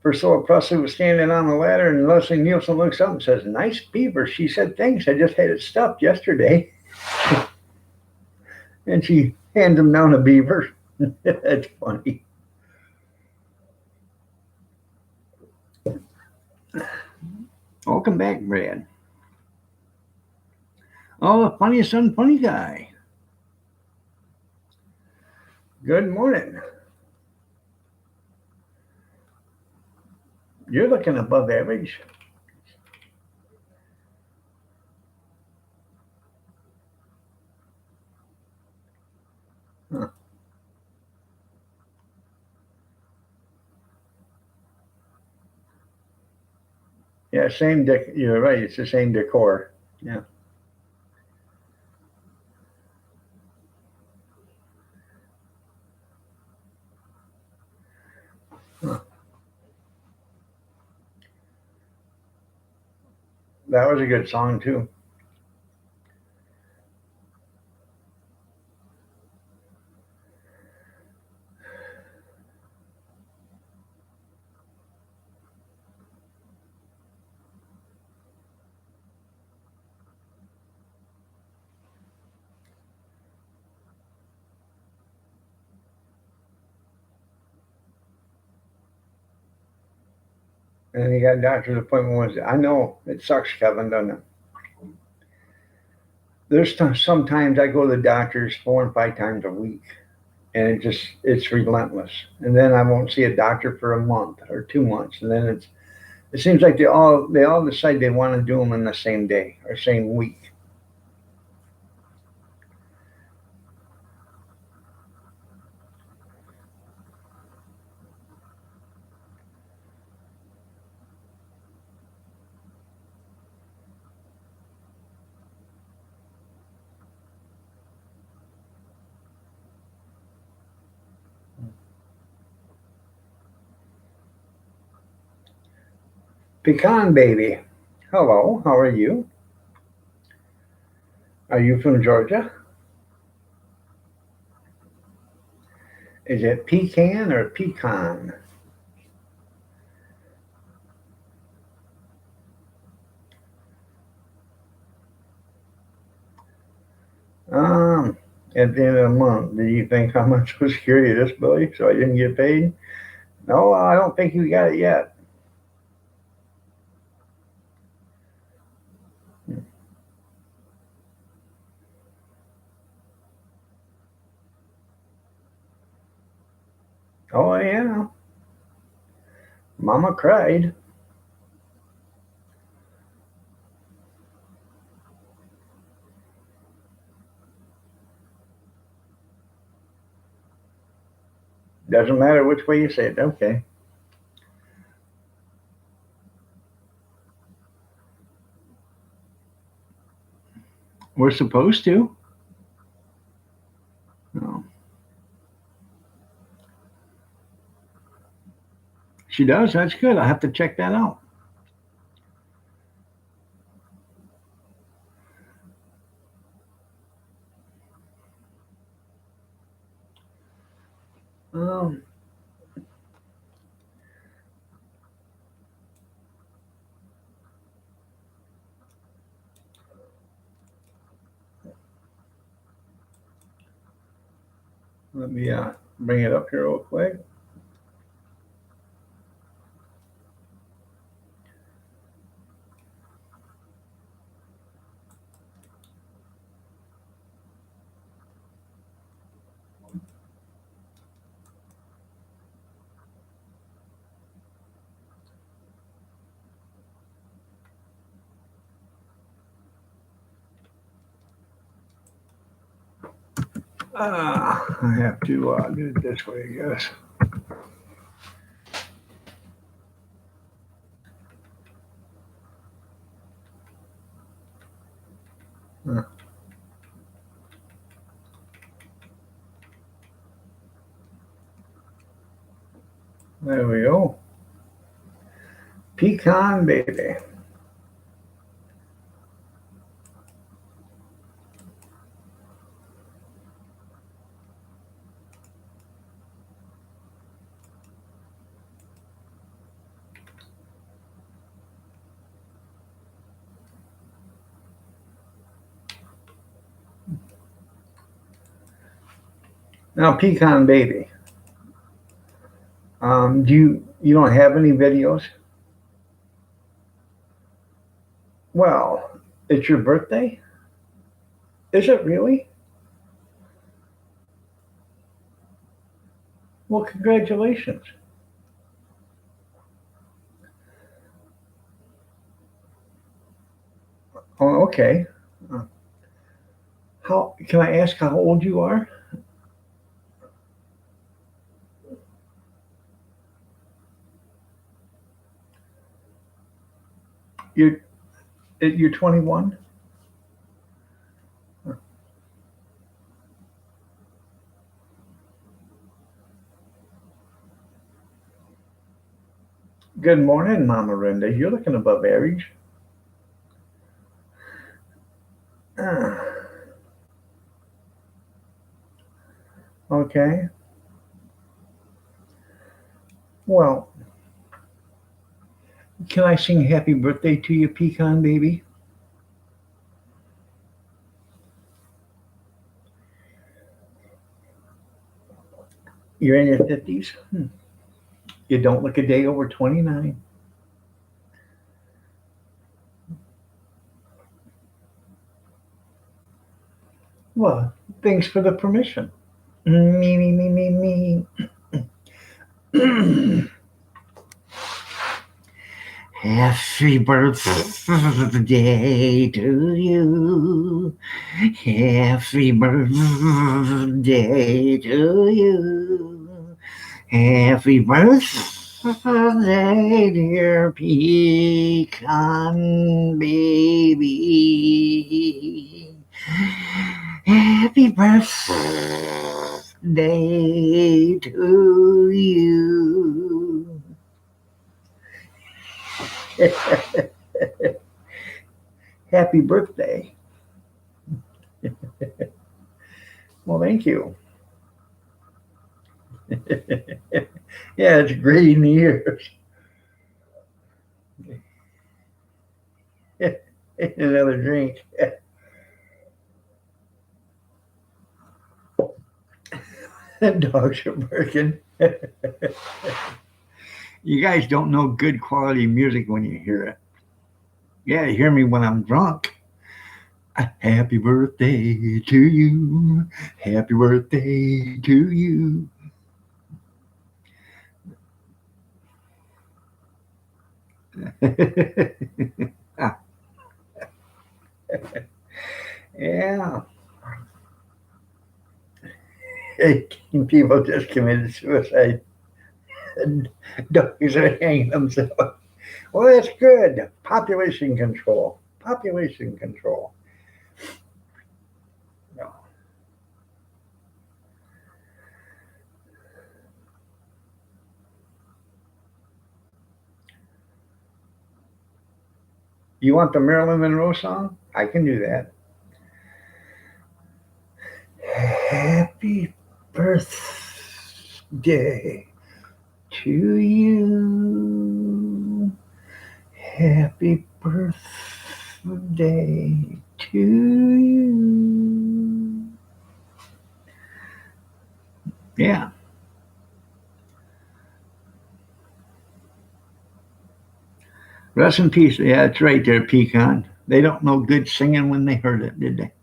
Priscilla Presley was standing on the ladder, and Leslie Nielsen looks up and says, "Nice beaver." She said, "Thanks. I just had it stuffed yesterday." And she hands him down a beaver. That's funny. Welcome back, Brad. Oh, funniest unfunny guy. Good morning. You're looking above average. Huh. Yeah, you're right. It's the same decor. Yeah. Huh. That was a good song too. And he got a doctor's appointment Wednesday. I know it sucks, Kevin, doesn't it? Sometimes I go to the doctors 4 and 5 times a week, and it's relentless. And then I won't see a doctor for a month or 2 months, and then it seems like they all decide they want to do them in the same day or same week. Pecan baby, hello, how are you? Are you from Georgia? Is it pecan or pecan? Um, at the end of the month, do you think how much was security this, Billy? So I didn't get paid? No, I don't think you got it yet. Oh, yeah. Mama cried. Doesn't matter which way you say it. Okay. We're supposed to. No. She does. That's good. I have to check that out. Um, Let me bring it up here real quick. I have to do it this way, I guess. Uh, there we go. Pecan baby. Now, pecan baby. You don't have any videos? Well, it's your birthday. Is it really? Well, congratulations. Oh, okay. Uh, How can I ask how old you are? You're you're 21. Good morning, Mama Linda. You're looking above average. Ah, okay. Well, can I sing happy birthday to you, pecan baby? You're in your 50s. You don't look a day over 29. Well, thanks for the permission. Me, me, me, me, me. Happy birthday to you. Happy birthday to you. Happy birthday, dear pecan baby. Happy birthday to you. Happy birthday. Well, thank you. Yeah, it's great in the ears. Another drink. Dogs are barking. You guys don't know good quality music when you hear it. Yeah, you hear me when I'm drunk. Happy birthday to you. Happy birthday to you. Yeah. 18 people just committed suicide. Dogs are hanging themselves. Well, that's good. Population control. Population control. No. You want the Marilyn Monroe song? I can do that. Happy birthday to you. Happy birthday to you. Yeah. Rest in peace. Yeah, that's right there, Pecan. They don't know good singing when they heard it, did they?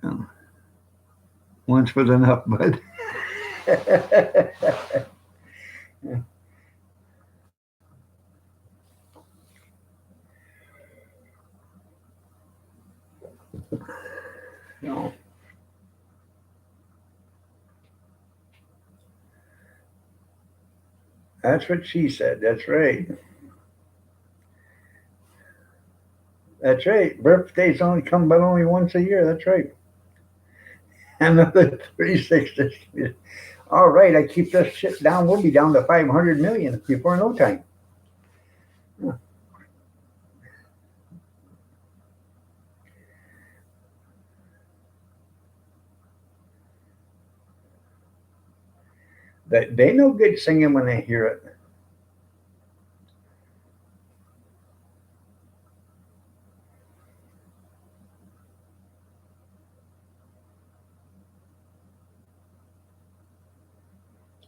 No. Once was enough, bud. No. That's what she said. That's right. That's right. Birthdays only come but only once a year. That's right. Another 36. All right, I keep this shit down. We'll be down to 500 million before no time. They know good singing when they hear it.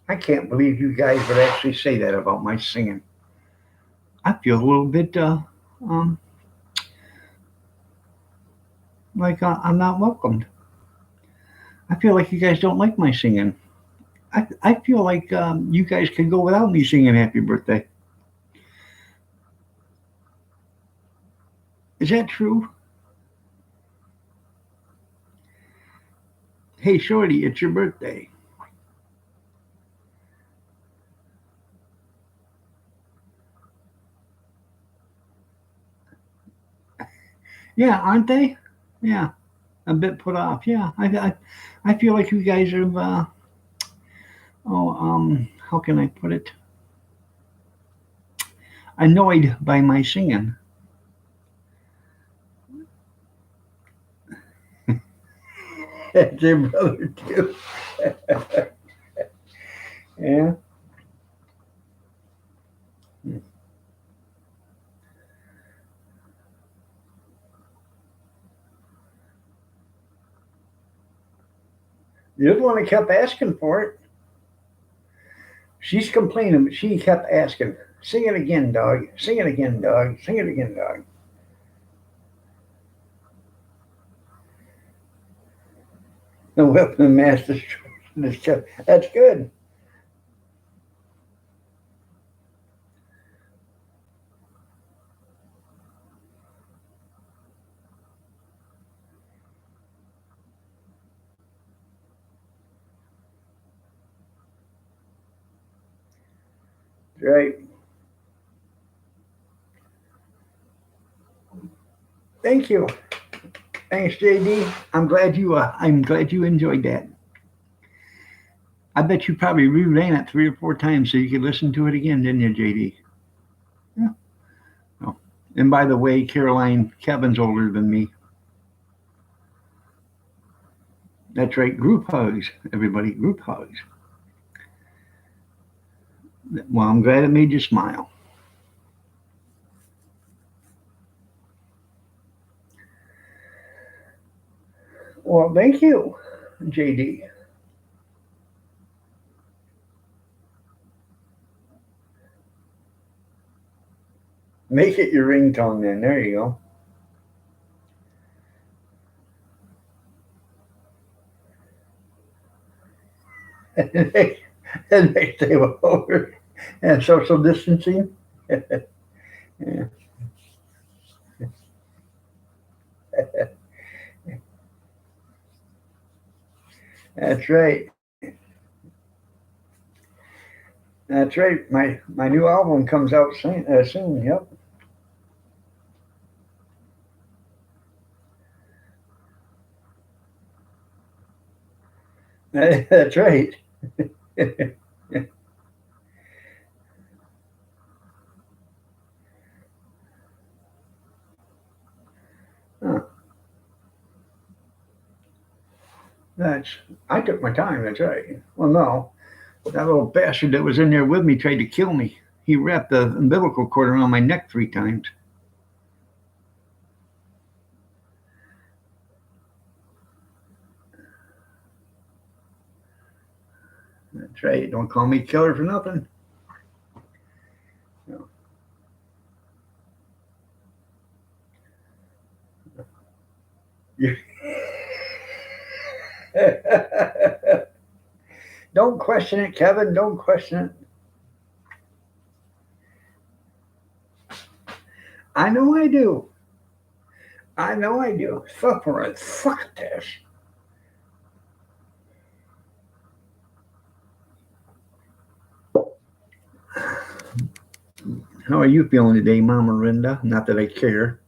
I can't believe you guys would actually say that about my singing. I feel a little bit um, like I'm not welcomed. I feel like you guys don't like my singing. I feel like you guys could go without me singing happy birthday. Is that true? Hey, Shorty, it's your birthday. Yeah, aren't they? Yeah, a bit put off. Yeah, I feel like you guys are, how can I put it? Annoyed by my singing. That's your brother, too. Yeah. You're the one that kept asking for it. She's complaining, but she kept asking, sing it again, dog. Sing it again, dog. Sing it again, dog. The weapon of mass destruction is kept. That's good. Right. Thank you. Thanks, JD. I'm glad you enjoyed that. I bet you probably reran it 3 or 4 times so you could listen to it again, didn't you, JD? Yeah. Oh. And by the way, Caroline, Kevin's older than me. That's right, group hugs, everybody, group hugs. Well, I'm glad it made you smile. Well, thank you, JD. Make it your ringtone then. There you go. And they stay over and social distancing. Yeah, that's right. That's right. My new album comes out soon. Soon. Yep. That's right. Huh. That's. I took my time. That's right. Well, no, that little bastard that was in there with me tried to kill me. He wrapped the umbilical cord around my neck 3 times. That's right. Don't call me killer for nothing. No. Don't question it, Kevin. Don't question it. I know I do. I know I do. Fuck for it. Fuck this. How are you feeling today, Mama Rinda? Not that I care.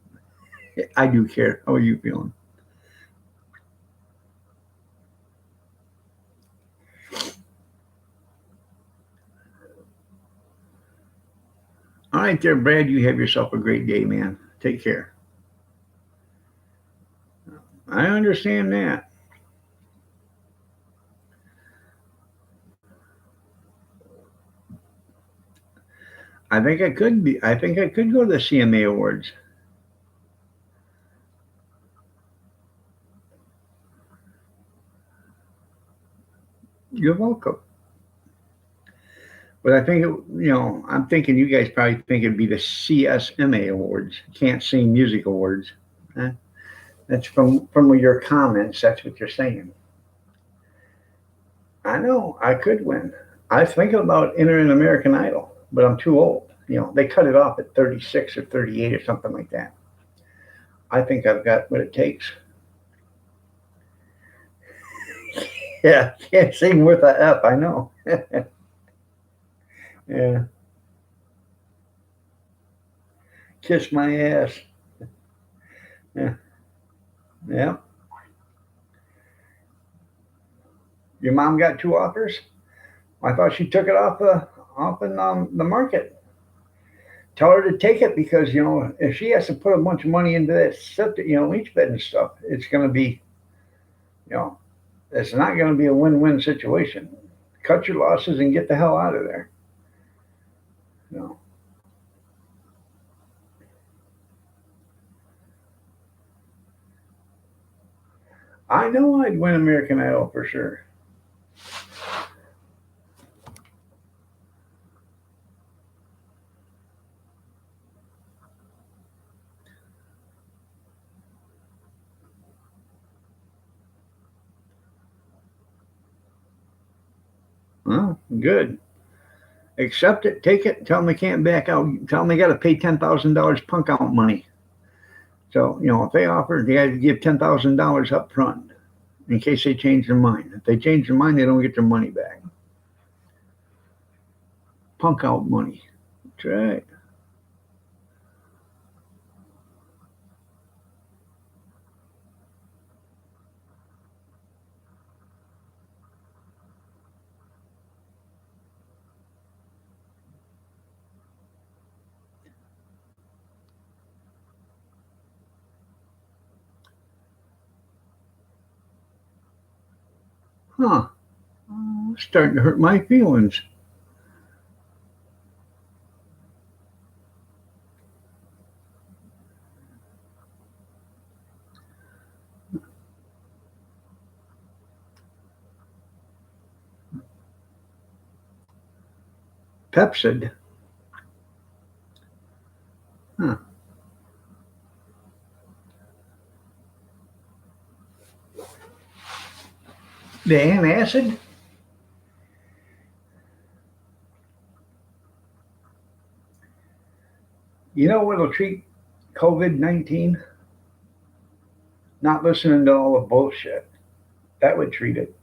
I do care. How are you feeling? All right, there, Brad. You have yourself a great day, man. Take care. I understand that. I think I could be. I think I could go to the CMA Awards. You're welcome. But I think, I'm thinking you guys probably think it'd be the CSMA Awards, Can't Sing Music Awards. Huh? That's from your comments. That's what you're saying. I know I could win. I think about entering American Idol, but I'm too old. They cut it off at 36 or 38 or something like that. I think I've got what it takes. Yeah, can't sing with a F. I know. Yeah, kiss my ass. Yeah, yeah. Your mom got 2 offers. I thought she took it off in the market. Tell her to take it because if she has to put a bunch of money into that septic, leach bed and stuff, it's going to be you know it's not going to be a win-win situation. Cut your losses and get the hell out of there. You know, I know I'd win American Idol for sure. Well, good. Accept it, take it. Tell them they can't back out. Tell them they got to pay $10,000 punk out money. So if they offer, they got to give $10,000 up front in case they change their mind. If they change their mind, they don't get their money back. Punk out money. That's right. Huh. Oh, it's starting to hurt my feelings. Pepsid. Huh. The antacid? You know what'll treat COVID-19? Not listening to all the bullshit. That would treat it.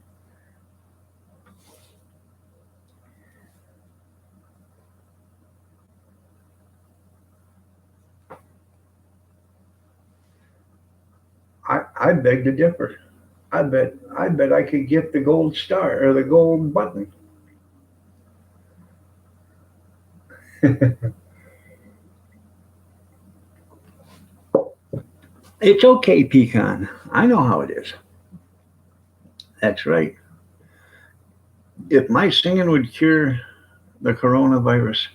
I beg to differ. I bet I could get the gold star or the gold button. It's okay, pecan. I know how it is. That's right. If my singing would cure the coronavirus,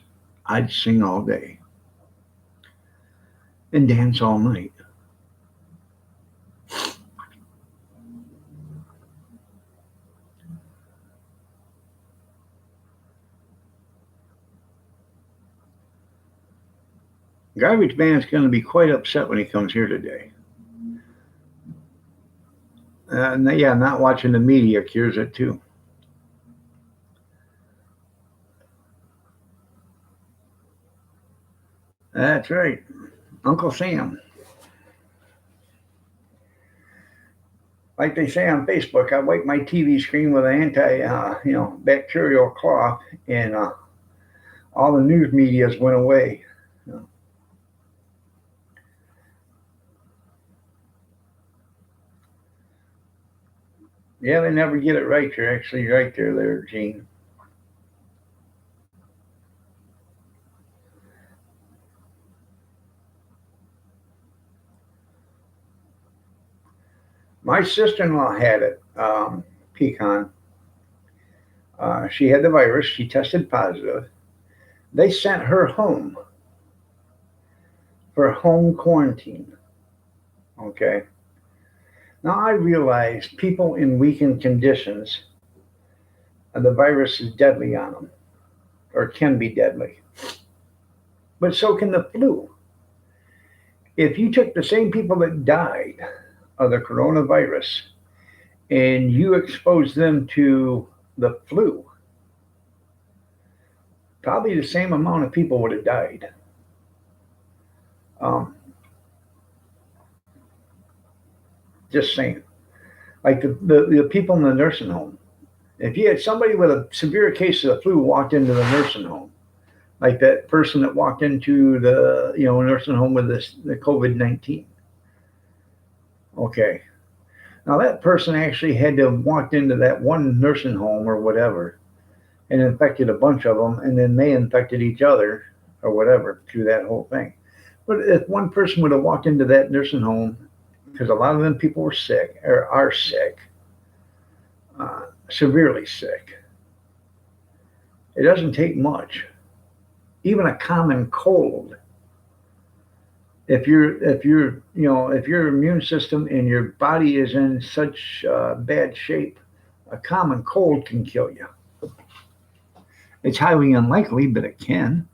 I'd sing all day and dance all night. Garbage Man's going to be quite upset when he comes here today. Yeah, not watching the media cures it too. That's right. Uncle Sam. Like they say on Facebook, I wipe my TV screen with an bacterial cloth, and all the news medias went away. Yeah, they never get it right. You're actually right there, Gene. My sister-in-law had it, pecan. She had the virus. She tested positive. They sent her home for home quarantine. Okay. Now I realize people in weakened conditions, the virus is deadly on them, or can be deadly. But so can the flu. If you took the same people that died of the coronavirus and you exposed them to the flu, probably the same amount of people would have died. Um, just saying. Like the people in the nursing home. If you had somebody with a severe case of the flu walked into the nursing home, like that person that walked into the nursing home with the COVID-19. Okay, now that person actually had to have walked into that one nursing home or whatever, and infected a bunch of them, and then they infected each other or whatever through that whole thing. But if one person would have walked into that nursing home, because a lot of them people were sick or are sick, severely sick, it doesn't take much. Even a common cold, if your immune system and your body is in such bad shape, a common cold can kill you. It's highly unlikely, but it can.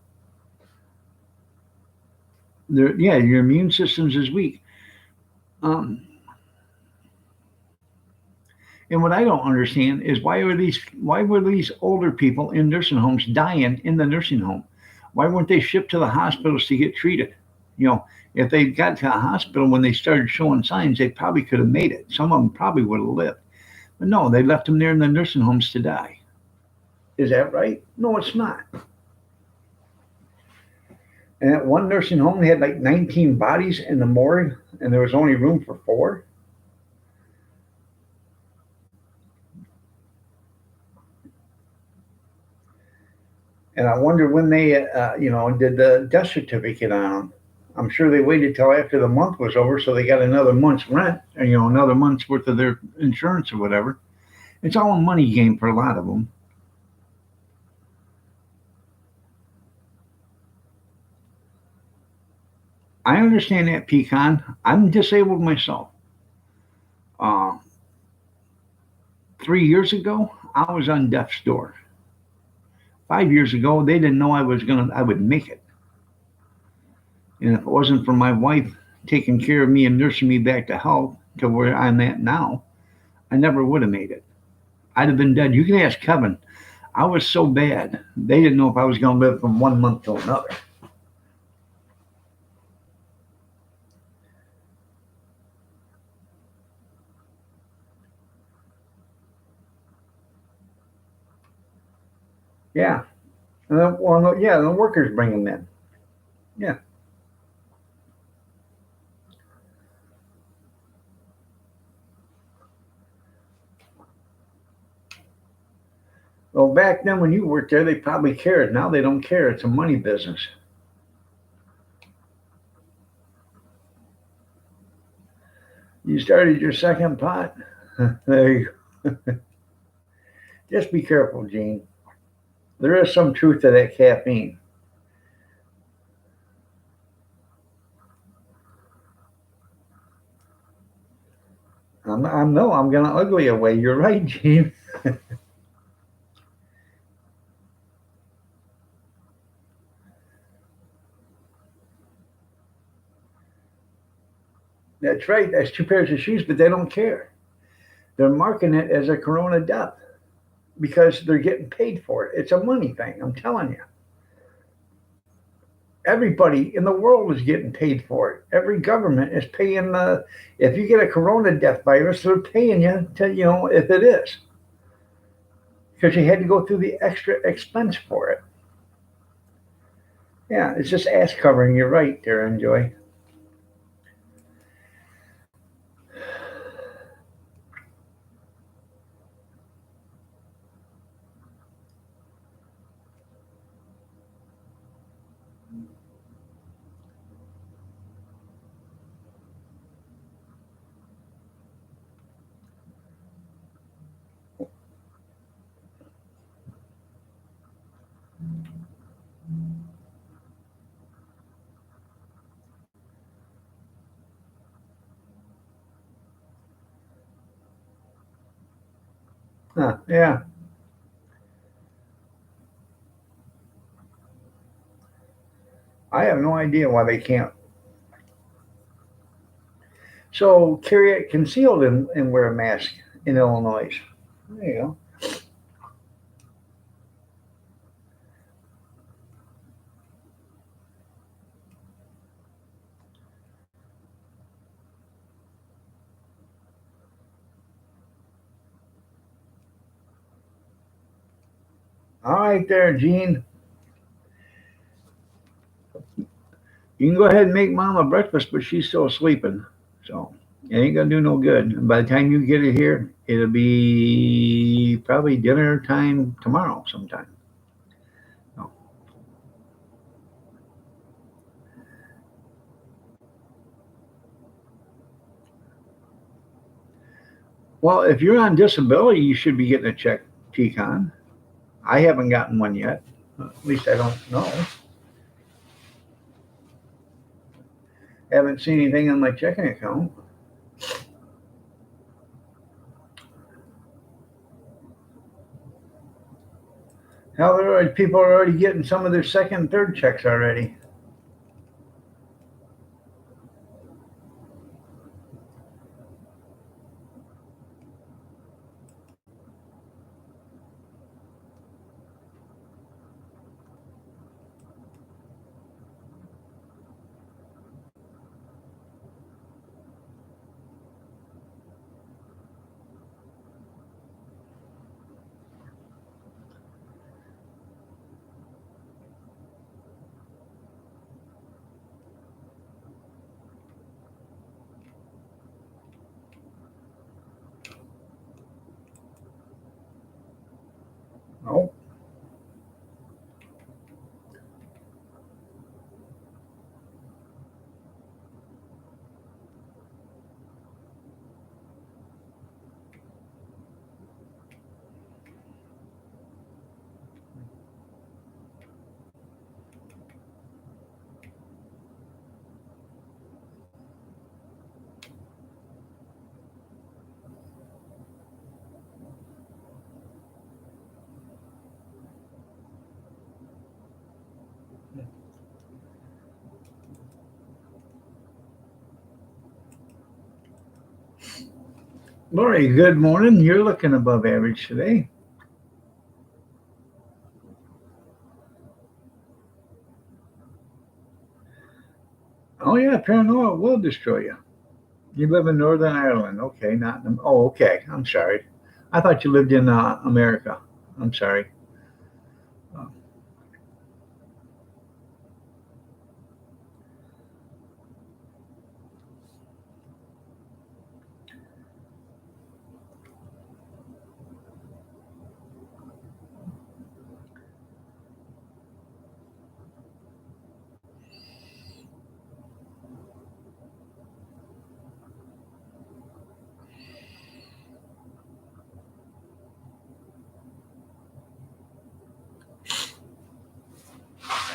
Yeah, your immune system is weak. Um, and what I don't understand is why were these older people in nursing homes dying in the nursing home? Why weren't they shipped to the hospitals to get treated? If they got to a hospital when they started showing signs, they probably could have made it. Some of them probably would have lived. But no, they left them there in the nursing homes to die. Is that right? No, it's not. And at one nursing home, they had like 19 bodies in the morgue, and there was only room for 4. And I wonder when they, did the death certificate on them. I'm sure they waited till after the month was over, so they got another month's rent, or another month's worth of their insurance or whatever. It's all a money game for a lot of them. I understand that, Pecan. I'm disabled myself. Uh, 3 years ago, I was on death's door. 5 years ago, they didn't know I would make it. And if it wasn't for my wife taking care of me and nursing me back to health to where I'm at now, I never would have made it. I'd have been dead. You can ask Kevin. I was so bad. They didn't know if I was going to live from 1 month to another. Yeah. And then, well, no, yeah, the workers bring them in. Yeah. Well, back then when you worked there, they probably cared. Now they don't care. It's a money business. You started your second pot. There you go. Just be careful, Gene. There is some truth to that caffeine. I'm no, I'm gonna ugly away. You're right, Gene. That's right. That's two pairs of shoes, but they don't care. They're marking it as a Corona death because they're getting paid for it. It's a money thing. I'm telling you. Everybody in the world is getting paid for it. Every government is paying the. If you get a Corona death virus, they're paying you to if it is because you had to go through the extra expense for it. Yeah, it's just ass covering. You're right there, Enjoy. Huh, yeah, I have no idea why they can't. So carry it concealed and wear a mask in Illinois. There you go. All right, there, Gene. You can go ahead and make Mama breakfast, but she's still sleeping. So it ain't gonna do no good. And by the time you get it here, it'll be probably dinner time tomorrow sometime. So, well, if you're on disability, you should be getting a check, Pecan. I haven't gotten one yet. At least I don't know. Haven't seen anything on my checking account. Hell, people are already getting some of their second and third checks already. Oh, Lori, good morning. You're looking above average today. Oh yeah, paranoia will destroy you. You live in Northern Ireland. Okay, not in, oh, okay. I'm sorry. I thought you lived in America. I'm sorry. Uh,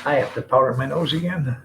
I have to powder my nose again.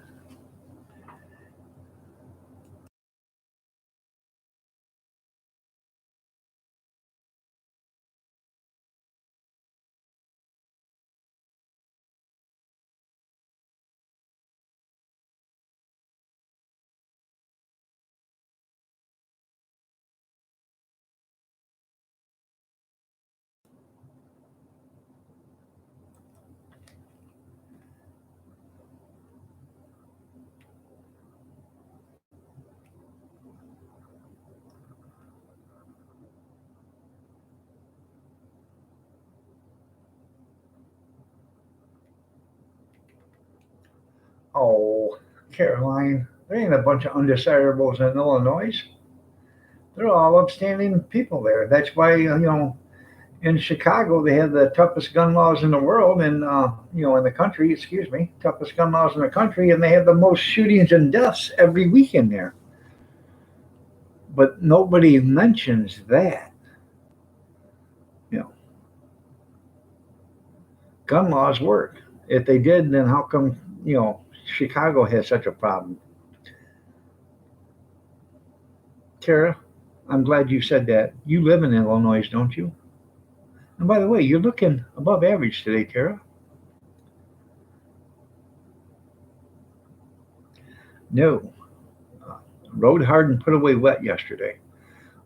Oh, Caroline, there ain't a bunch of undesirables in Illinois. They're all upstanding people there. That's why in Chicago they have the toughest gun laws in the world, and in the country. Excuse me, toughest gun laws in the country, and they have the most shootings and deaths every weekend there. But nobody mentions that. You know, gun laws work. If they did, then how come Chicago has such a problem? Tara, I'm glad you said that. You live in Illinois, don't you? And by the way, you're looking above average today, Tara. No, uh, rode hard and put away wet yesterday.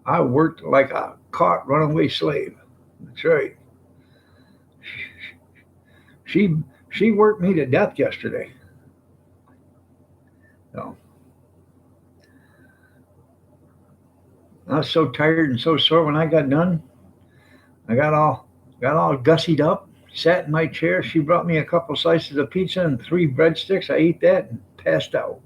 I worked like a caught runaway slave. That's right. She she worked me to death yesterday. So I was so tired and so sore when I got done. I got all gussied up, sat in my chair. She brought me a couple slices of pizza and three breadsticks. I ate that and passed out.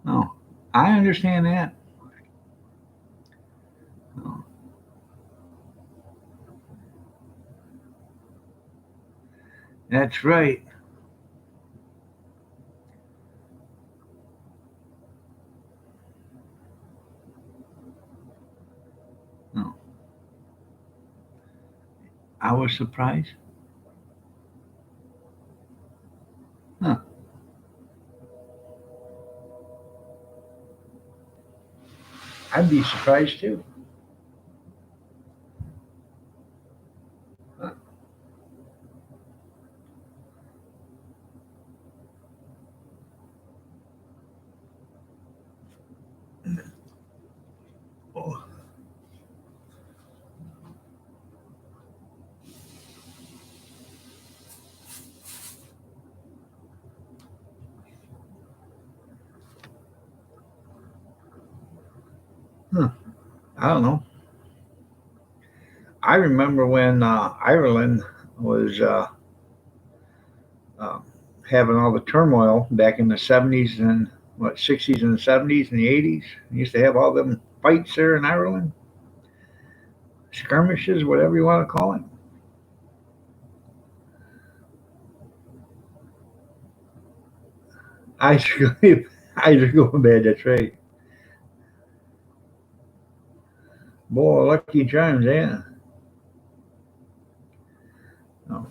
Oh, I understand that. Oh, that's right. Oh, I was surprised. Huh. I'd be surprised too. Huh. Oh, huh. I don't know. I remember when Ireland was uh, having all the turmoil back in the 70s and what 60s and 70s and the 80s. They used to have all them fights there in Ireland, skirmishes, whatever you want to call it. I should go, I should go to bed. That's right. Boy, lucky charms, yeah. Oh,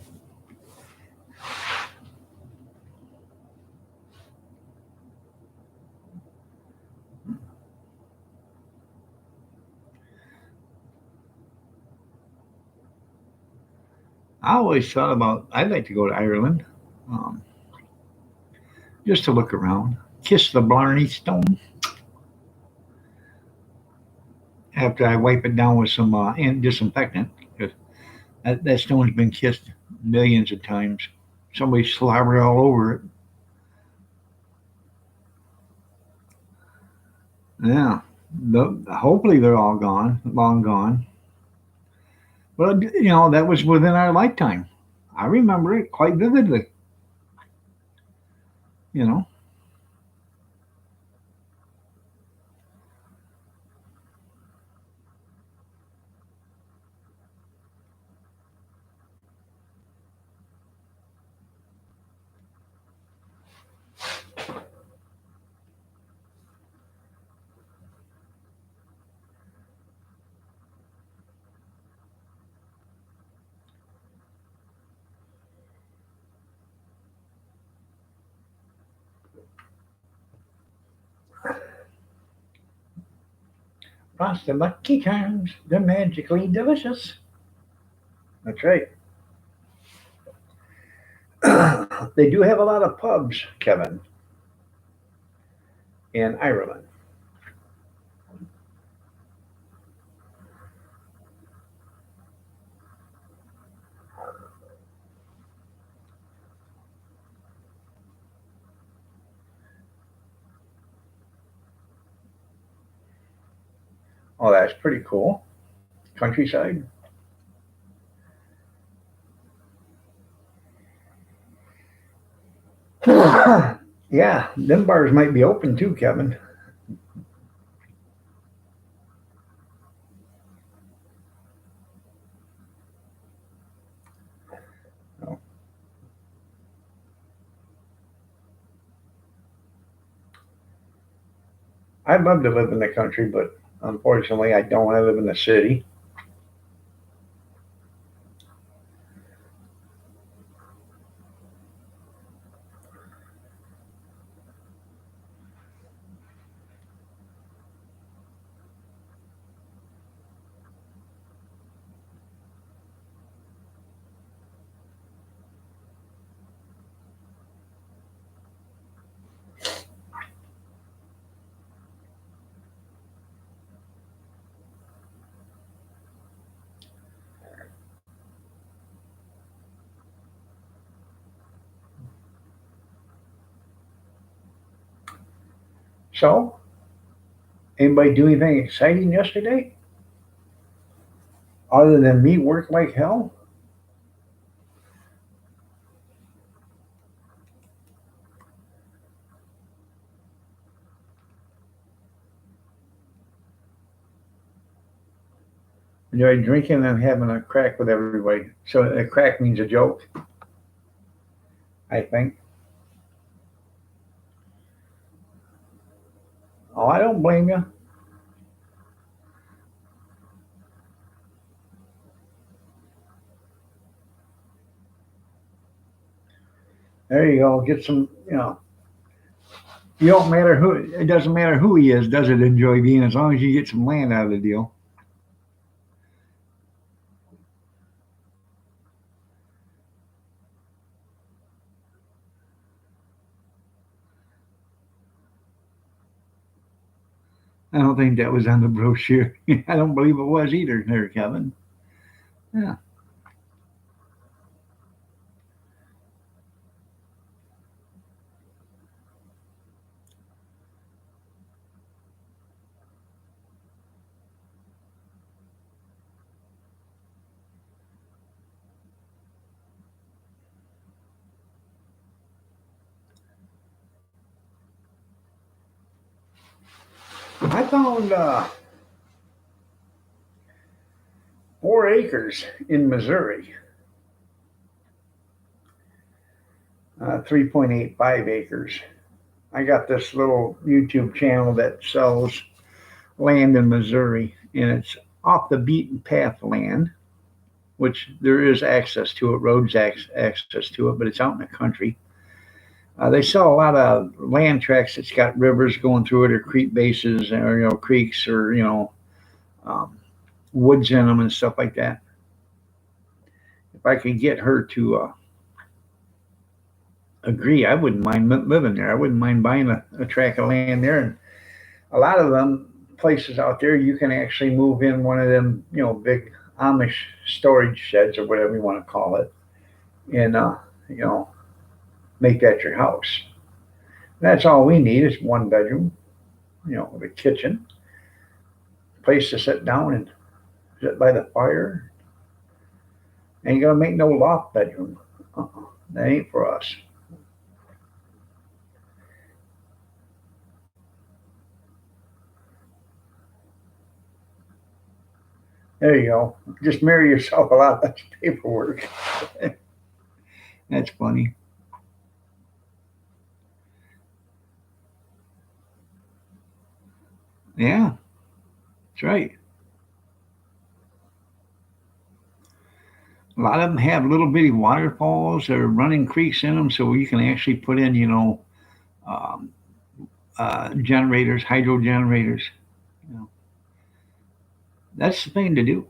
I always thought about I'd like to go to Ireland, um, just to look around, kiss the Blarney Stone after I wipe it down with some disinfectant. 'Cause that stone's been kissed millions of times. Somebody slobbered all over it. Yeah. Hopefully they're all gone, long gone. But that was within our lifetime. I remember it quite vividly. You know, Frosted Lucky Charms, they're magically delicious. That's right. They do have a lot of pubs, Kevin, in Ireland. Oh, that's pretty cool. Countryside. Yeah, them bars might be open too, Kevin. So, I'd love to live in the country, but unfortunately, I don't. I live in the city. So, anybody do anything exciting yesterday other than me work like hell? Enjoy drinking and having a crack with everybody. So a crack means a joke, I think. Oh, I don't blame you. There you go. Get some. You don't matter who. It doesn't matter who he is. Does it enjoy being as long as you get some land out of the deal? I don't think that was on the brochure. I don't believe it was either, there, Kevin. Yeah, I found 4 acres in Missouri, 3.85 acres. I got this little YouTube channel that sells land in Missouri, and it's off the beaten path land, which there is access to it, access to it, but it's out in the country. They sell a lot of land tracts that's got rivers going through it, or creek bases, or creeks, or um, woods in them and stuff like that. if I could get her to agree, I wouldn't mind living there. I wouldn't mind buying a tract of land there. And a lot of them places out there, you can actually move in one of them, big Amish storage sheds or whatever you want to call it, and you know, make that your house. That's all we need is one bedroom, with a kitchen, place to sit down and sit by the fire. Ain't gonna make no loft bedroom. That ain't for us. There you go. Just marry yourself a lot less paperwork. That's funny. Yeah, that's right. A lot of them have little bitty waterfalls or running creeks in them, so you can actually put in, um, generators, hydro generators. You know, that's the thing to do.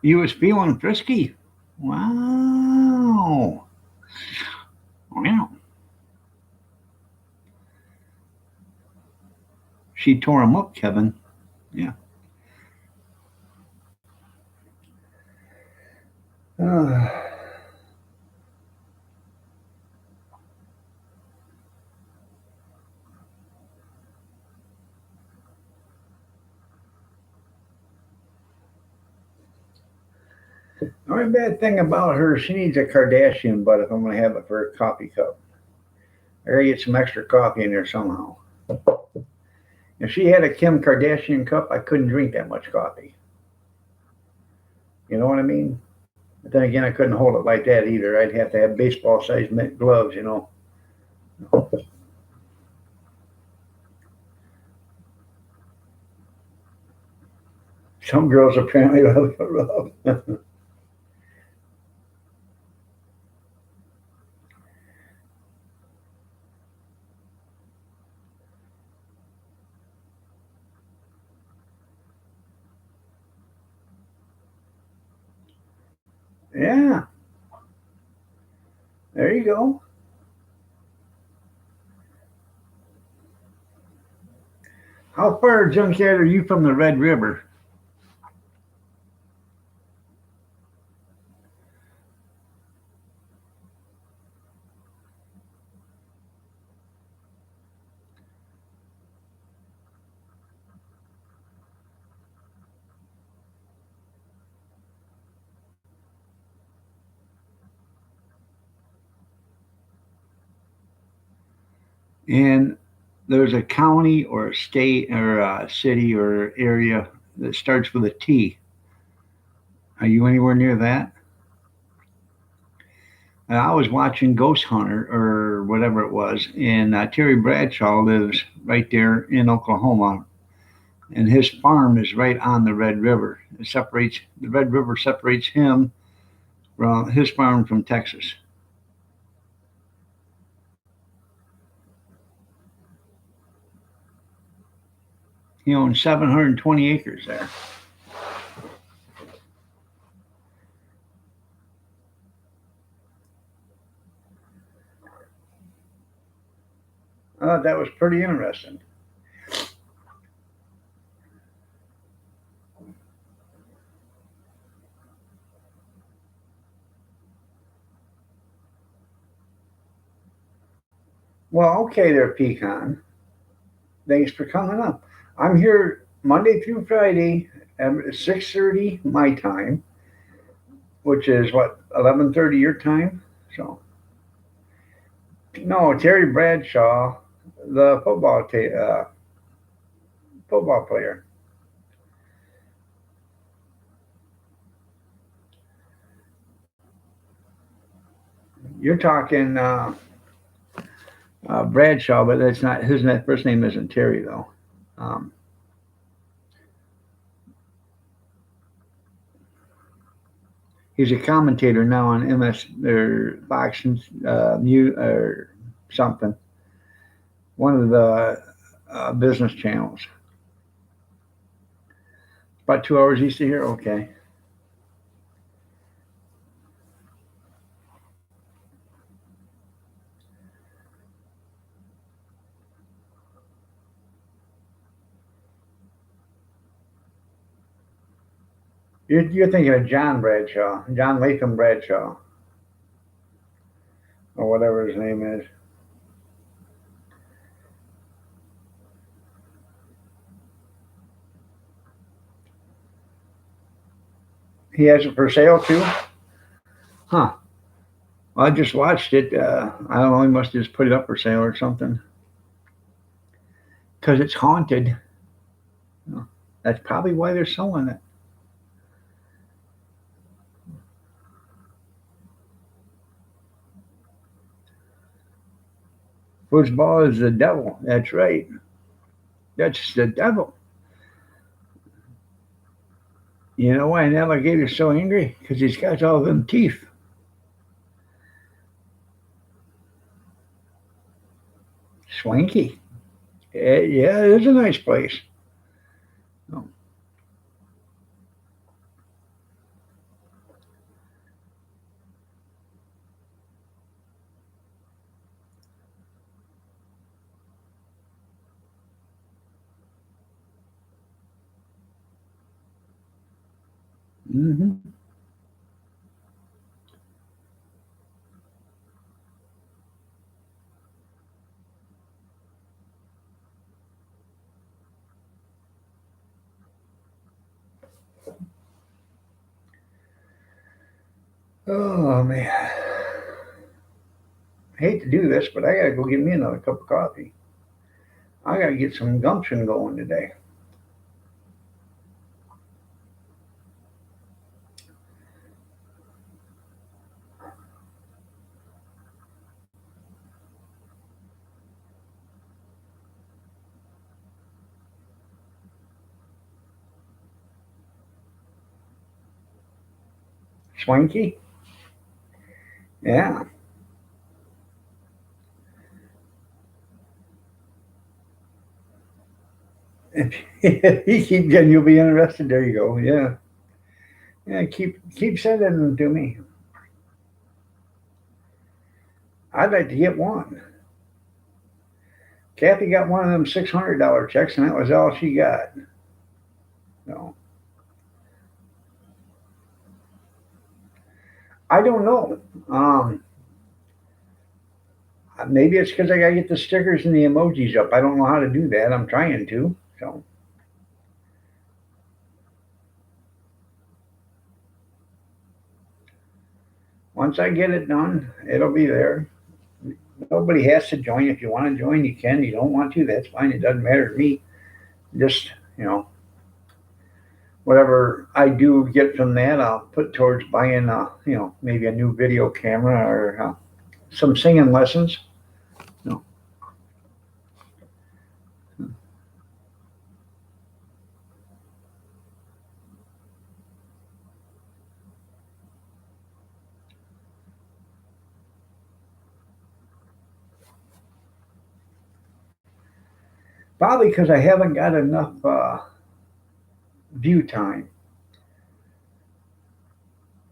You was feeling frisky. Wow. Wow. She tore him up, Kevin. Yeah. Uh, the only bad thing about her, she needs a Kardashian butt if I'm going to have it for a coffee cup. I gotta get some extra coffee in there somehow. If she had a Kim Kardashian cup, I couldn't drink that much coffee. You know what I mean? But then again, I couldn't hold it like that either. I'd have to have baseball sized gloves. Some girls apparently love it rough. Yeah, there you go. How far, Junkyard, are you from the Red River? And there's a county or a state or a city or area that starts with a T. Are you anywhere near that? I was watching Ghost Hunter or whatever it was, and Terry Bradshaw lives right there in Oklahoma, and his farm is right on the Red River. The Red River separates him from his farm from Texas. He owns 720 acres there. That was pretty interesting. Well, okay there, Pecan. Thanks for coming up. I'm here Monday through Friday at 6:30 my time, which is what 11:30 your time. So no, Terry Bradshaw, the football player. You're talking. Bradshaw, but that's not his first name isn't Terry though. Um, he's a commentator now on MS or Fox or something, one of the business channels. About 2 hours east of here. Okay. You're thinking of John Bradshaw, John Latham Bradshaw, or whatever his name is. He has it for sale too? Huh. Well, I just watched it. I don't know. He must have just put it up for sale or something. Because it's haunted. That's probably why they're selling it. Football is the devil. That's right. That's the devil. You know why an alligator's so angry? Because he's got all them teeth. Swanky. Yeah, it is a nice place. Oh. Mm-hmm. Oh, man. I hate to do this, but I got to go get me another cup of coffee. I got to get some gumption going today. Swanky? Yeah. You keep getting, you'll be interested. There you go. Yeah. Yeah, keep sending them to me. I'd like to get one. Kathy got one of them $600 checks, and that was all she got. So I don't know. Um, Maybe it's because I gotta get the stickers and the emojis up. I don't know how to do that. I'm trying to. So once I get it done, it'll be there. Nobody has to join. If you want to join, you can. You don't want to, that's fine. It doesn't matter to me. Just whatever I do get from that, I'll put towards buying, maybe a new video camera or some singing lessons. You know, Probably because I haven't got enough view time.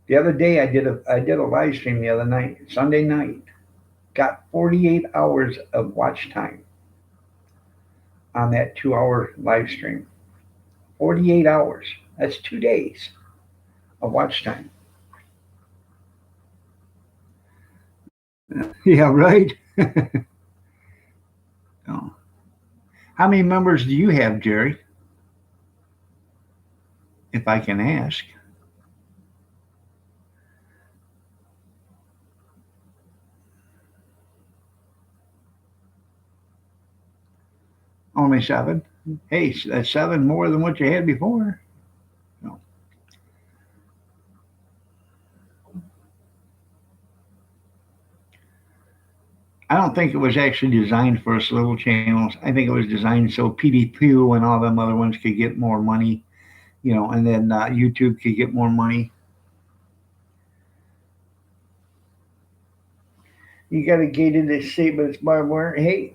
The other day I did a live stream the other night, Sunday night. Got 48 hours of watch time on that 2 hour live stream. 48 hours. That's 2 days of watch time. Yeah, right. Oh. How many members do you have, Jerry? If I can ask. Only seven. Hey, that's seven more than what you had before. No. I don't think it was actually designed for us little channels. I think it was designed so PvP and all them other ones could get more money, and then YouTube could get more money. You got a gated estate, but it's barbed wire. Hey,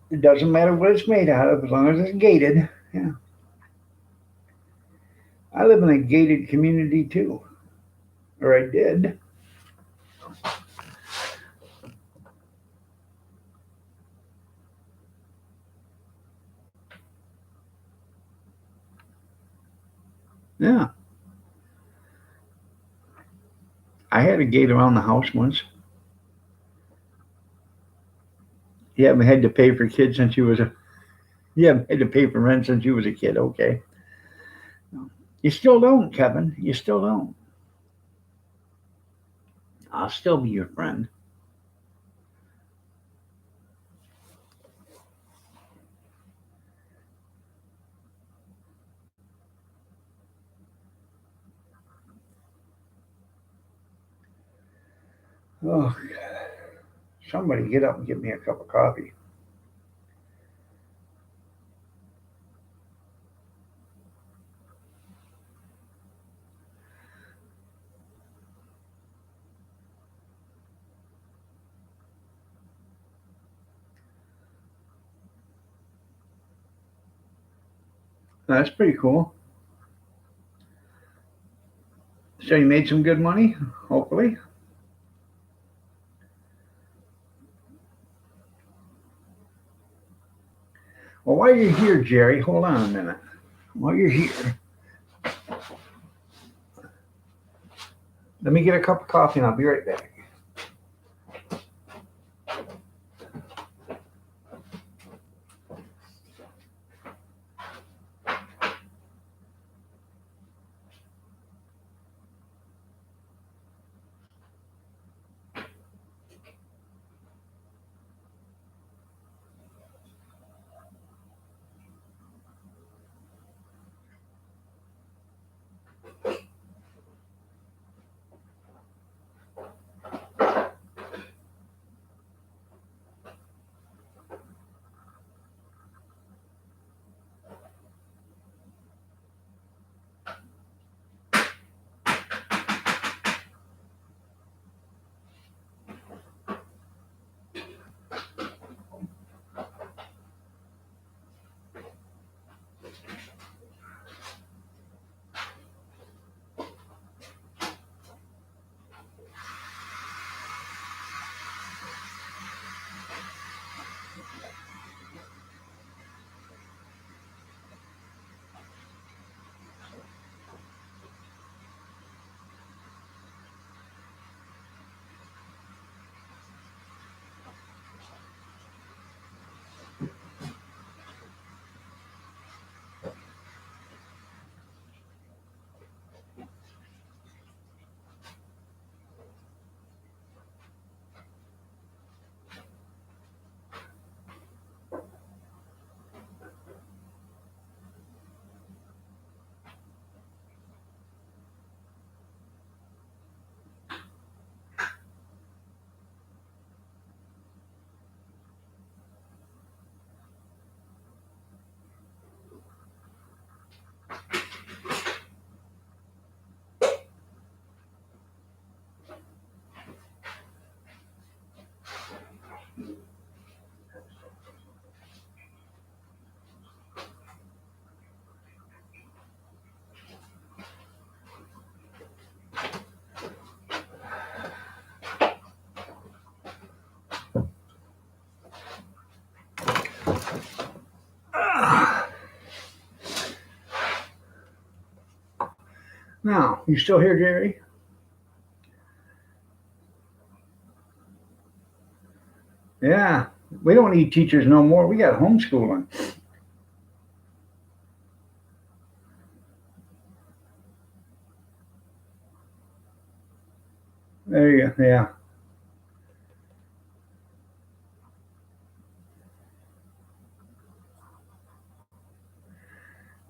it doesn't matter what it's made out of as long as it's gated. Yeah. I live in a gated community too, or I did. Yeah. I had a gate around the house once. You haven't had to pay for kids since you was a. You haven't had to pay for rent since you was a kid. Okay. You still don't, Kevin. You still don't. I'll still be your friend. Oh, somebody get up and get me a cup of coffee. That's pretty cool. So you made some good money, hopefully. Well, while you're here, Jerry, hold on a minute. While you're here, let me get a cup of coffee and I'll be right back. Now, you still here, Jerry? Yeah. We don't need teachers no more. We got homeschooling. There you go. Yeah.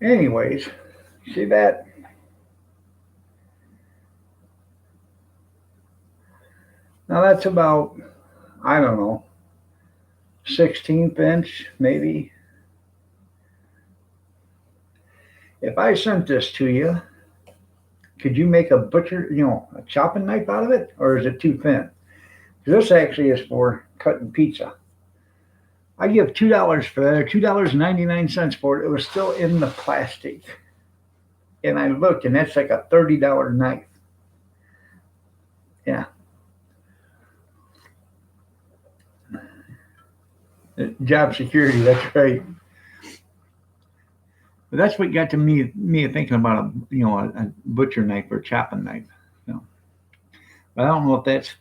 Anyways, see that? Now that's about, I don't know. 16th inch, maybe. If I sent this to you, could you make a butcher, a chopping knife out of it, or is it too thin? This actually is for cutting pizza. I give $2 for that, or $2.99 for it. It was still in the plastic, and I looked, and that's like a $30 knife. Yeah, job security. That's right. But that's what got to me thinking about a butcher knife or chopping knife. You know. But I don't know if that's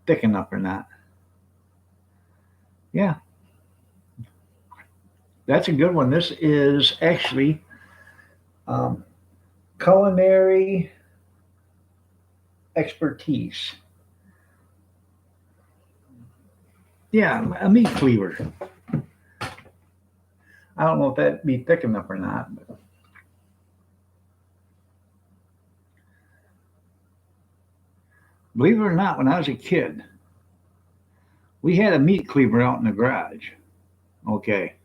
thick enough or not. Yeah, that's a good one. This is actually um, culinary expertise. Yeah, a meat cleaver. I don't know if that'd be thick enough or not. But believe it or not, when I was a kid, we had a meat cleaver out in the garage. Okay,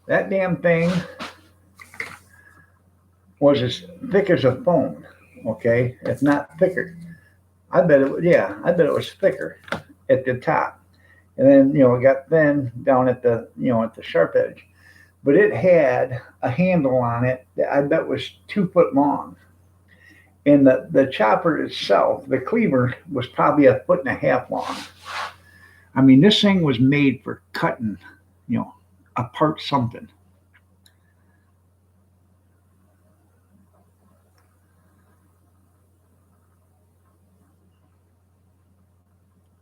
that damn thing was as thick as a phone. Okay, if not thicker. I bet it. Yeah, I bet it was thicker at the top, and then it got thin down at the at the sharp edge. But it had a handle on it that I bet was 2 foot long. And the chopper itself, the cleaver, was probably a foot and a half long. I mean, this thing was made for cutting, you know, apart something.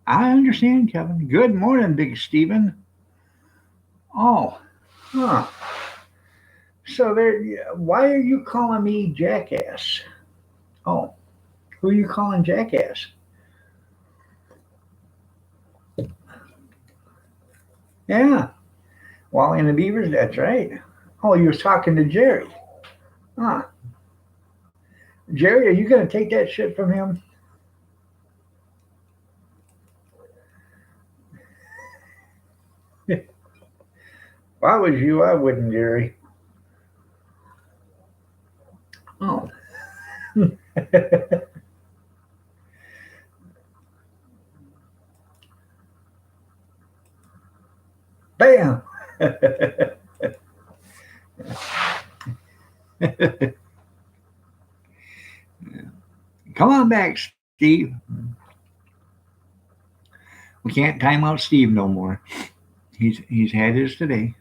I understand, Kevin. Good morning, Big Steven. Oh, huh. So there. Why are you calling me jackass? Oh, who are you calling jackass? Yeah, Wally and the Beavers. That's right. Oh, you was talking to Jerry. Huh. Jerry, are you going to take that shit from him? If I was you, I wouldn't, Jerry. Oh. Bam. Come on back, Steve. We can't time out Steve no more. He's had his today.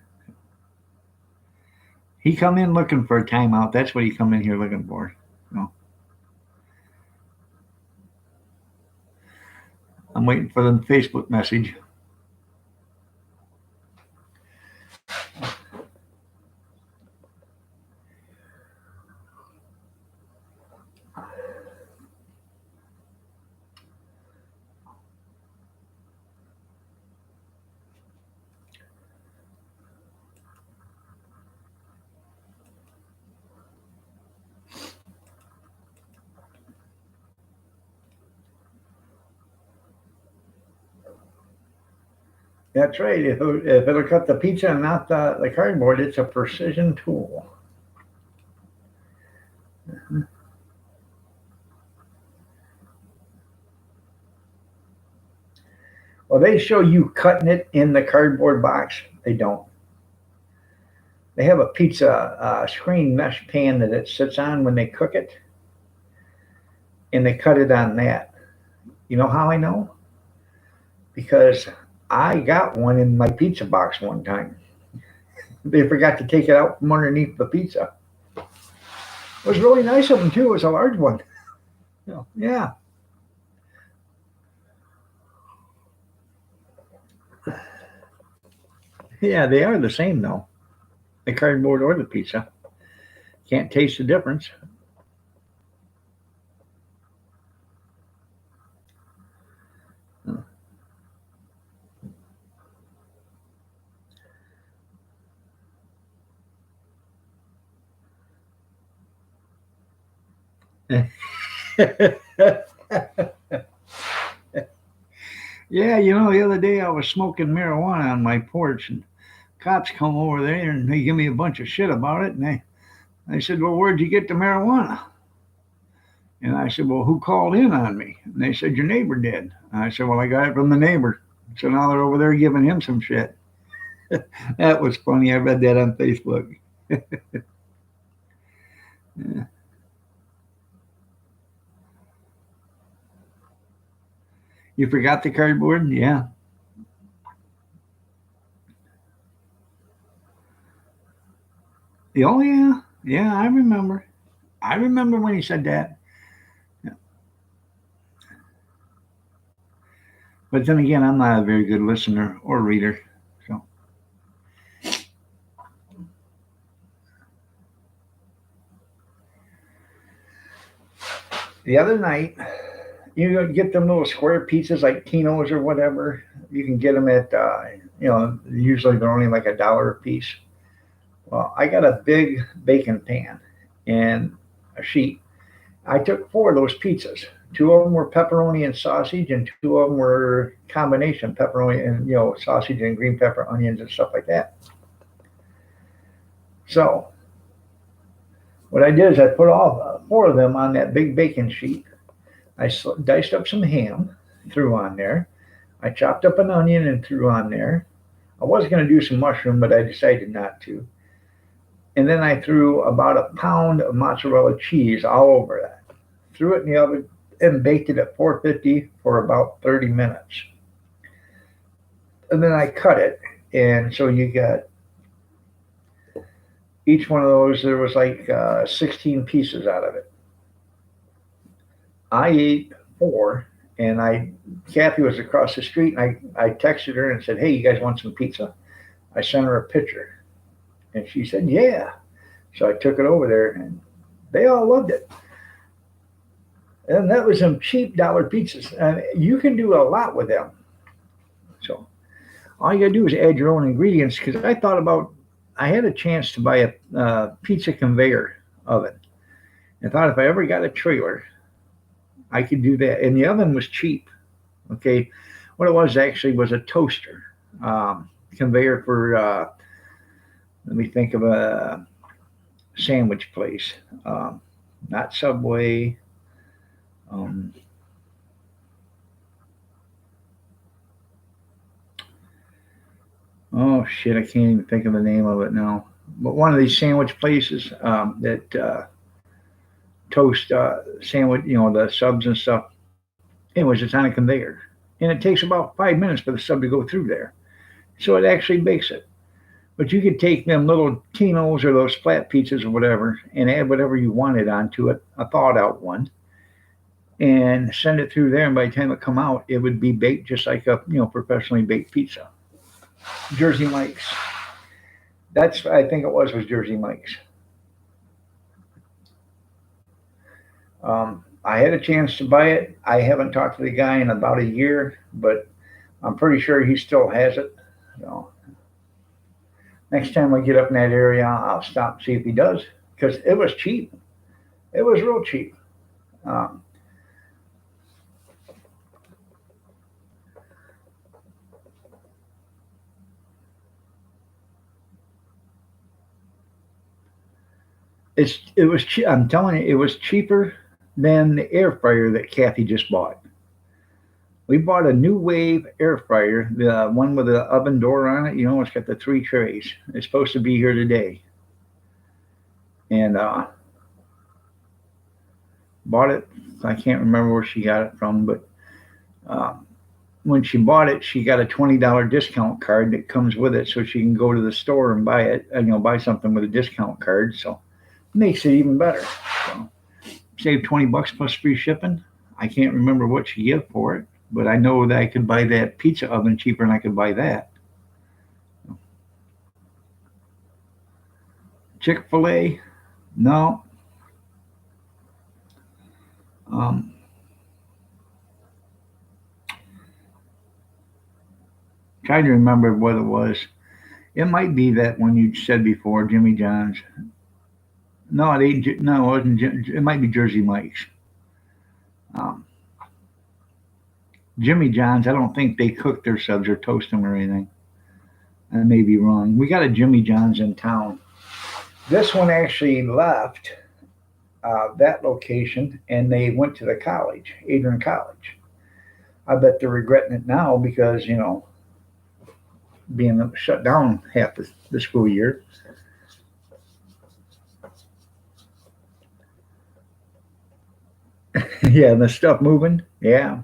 He come in looking for a timeout. That's what he come in here looking for. No, I'm waiting for the Facebook message. That's right. If it'll cut the pizza and not the cardboard, it's a precision tool. Well, they show you cutting it in the cardboard box. They don't. They have a pizza screen mesh pan that it sits on when they cook it, and they cut it on that. You know how I know? Because I got one in my pizza box one time. They forgot to take it out from underneath the pizza. It was really nice of them too. It was a large one. Yeah, yeah, they are the same though. The cardboard or the pizza. Can't taste the difference. Yeah, the other day I was smoking marijuana on my porch, and cops come over there and they give me a bunch of shit about it. And they said, "Well, where'd you get the marijuana?" And I said, "Well, who called in on me?" And they said, "Your neighbor did." And I said, "Well, I got it from the neighbor." So now they're over there giving him some shit. That was funny. I read that on Facebook. Yeah. You forgot the cardboard? Yeah. Oh, yeah. Yeah, I remember. I remember when he said that. Yeah. But then again, I'm not a very good listener or reader. So the other night, you get them little square pizzas like Tino's or whatever. You can get them at, usually they're only like $1 a piece. Well, I got a big bacon pan and a sheet. I took four of those pizzas. Two of them were pepperoni and sausage, and two of them were combination pepperoni and sausage and green pepper, onions, and stuff like that. So what I did is I put all four of them on that big bacon sheet. I diced up some ham, threw on there. I chopped up an onion and threw on there. I was going to do some mushroom, but I decided not to. And then I threw about a pound of mozzarella cheese all over that. Threw it in the oven and baked it at 450 for about 30 minutes. And then I cut it. And so you got each one of those, there was like 16 pieces out of it. I ate four, and Kathy was across the street, and I texted her and said, "Hey, you guys want some pizza?" I sent her a picture, and she said, "Yeah." So I took it over there, and they all loved it. And that was some cheap dollar pizzas. And you can do a lot with them. So all you got to do is add your own ingredients. Because I had a chance to buy a pizza conveyor oven. I thought if I ever got a trailer, I could do that. And the oven was cheap. Okay. What it was actually was a toaster conveyor for, let me think of a sandwich place. Not Subway. Um, oh shit, I can't even think of the name of it now. But one of these sandwich places that toast sandwich, the subs and stuff. Anyways, it's on a conveyor, and it takes about 5 minutes for the sub to go through there. So it actually bakes it. But you could take them little Tinos or those flat pizzas or whatever, and add whatever you wanted onto it, a thawed out one, and send it through there. And by the time it come out, it would be baked just like a professionally baked pizza. Jersey Mike's. That's I think it was Jersey Mike's. I had a chance to buy it. I haven't talked to the guy in about a year, but I'm pretty sure he still has it. So next time I get up in that area, I'll stop and see if he does because it was cheap. It was real cheap. Um, it was I'm telling you, it was cheaper than the air fryer that Kathy just bought. We bought a new wave air fryer, the one with the oven door on it. It's got the three trays. It's supposed to be here today, and bought it. I can't remember where she got it from, but um, when she bought it, she got a $20 discount card that comes with it, so she can go to the store and buy it. Buy something with a discount card. So it makes it even better. So save $20 plus free shipping. I can't remember what she gave for it, but I know that I could buy that pizza oven cheaper than I could buy that. Chick-fil-A, no. Um, Trying to remember what it was. It might be that one you said before, Jimmy John's. No, it ain't. No, it wasn't. It might be Jersey Mike's. Um, Jimmy John's, I don't think they cook their subs or toast them or anything. I may be wrong. We got a Jimmy John's in town. This one actually left that location and they went to the college, Adrian College. I bet they're regretting it now because, being shut down half the school year. Yeah, the stuff moving. Yeah.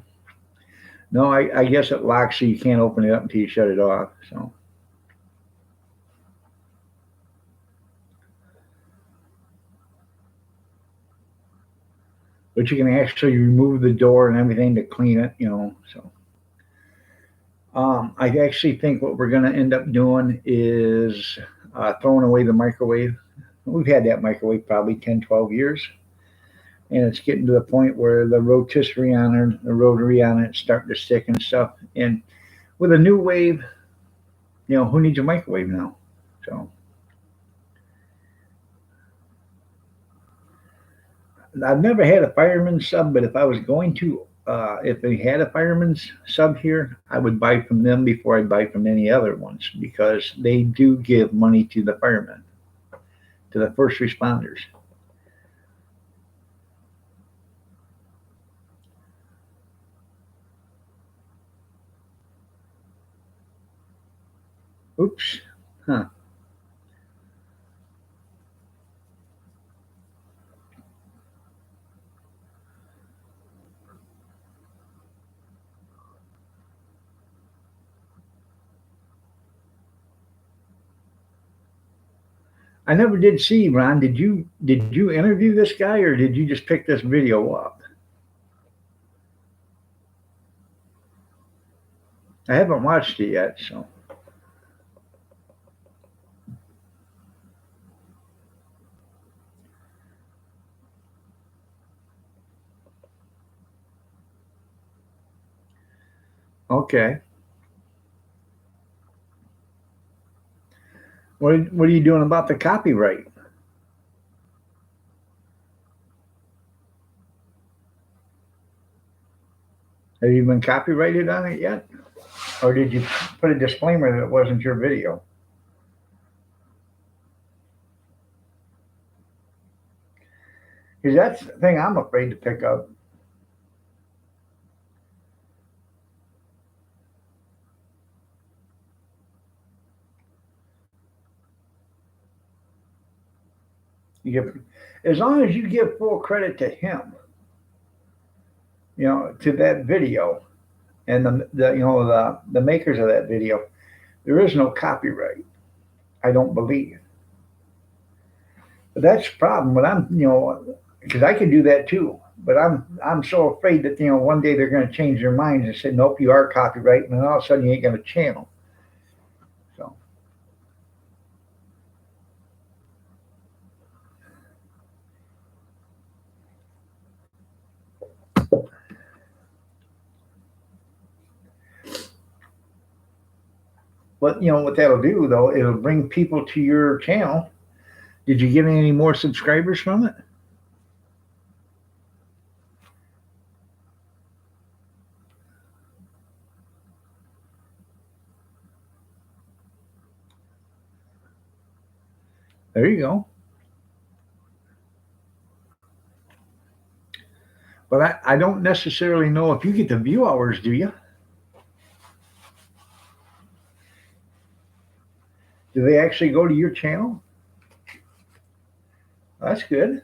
No, I guess it locks so you can't open it up until you shut it off. So, but you can actually remove the door and everything to clean it. So, I actually think what we're going to end up doing is throwing away the microwave. We've had that microwave probably 10, 12 years. And it's getting to the point where the rotisserie on it, the rotary on it, starting to stick and stuff. And with a new wave, who needs a microwave now? So I've never had a fireman's sub, but if I was going to, if they had a fireman's sub here, I would buy from them before I'd buy from any other ones because they do give money to the firemen, to the first responders. Oops. Huh. I never did see Ron. Did you interview this guy or did you just pick this video up? I haven't watched it yet, so okay. What are you doing about the copyright? Have you been copyrighted on it yet? Or did you put a disclaimer that it wasn't your video? Because that's the thing I'm afraid to pick up. You give, as long as you give full credit to him, to that video and the makers of that video, there is no copyright. I don't believe. But that's the problem. But because I can do that too. But I'm so afraid that one day they're going to change their minds and say, nope, you are copyright, and then all of a sudden you ain't going to channel. So but what that'll do though, it'll bring people to your channel. Did you get any more subscribers from it? There you go. But I don't necessarily know if you get the view hours, do you? Do they actually go to your channel? That's good.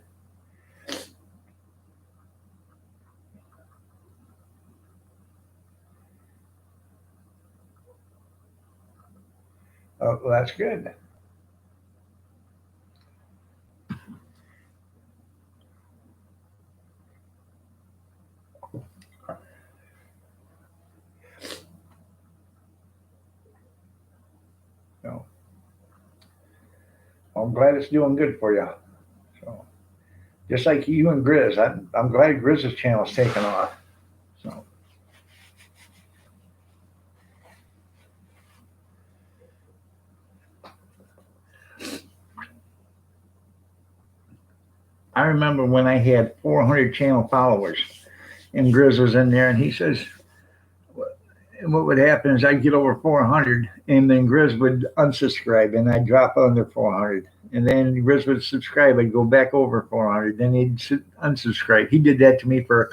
Well, that's good. So I'm glad it's doing good for you. So just like you and Grizz, I'm glad Grizz's channel's taken off. So I remember when I had 400 channel followers, and Grizz was in there, and he says, And what would happen is I'd get over 400, and then Grizz would unsubscribe, and I'd drop under 400. And then Grizz would subscribe. I'd go back over 400. Then he'd unsubscribe. He did that to me for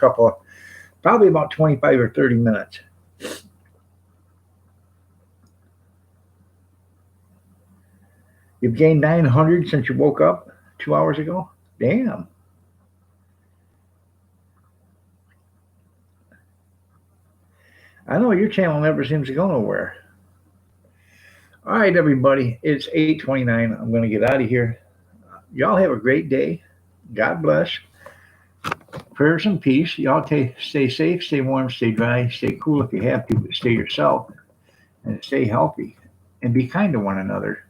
probably about 25 or 30 minutes. You've gained 900 since you woke up 2 hours ago? Damn. I know your channel never seems to go nowhere. All right, everybody. It's 8:29. I'm going to get out of here. Y'all have a great day. God bless. Prayers and peace. Y'all stay safe, stay warm, stay dry, stay cool if you have to, but stay yourself and stay healthy and be kind to one another.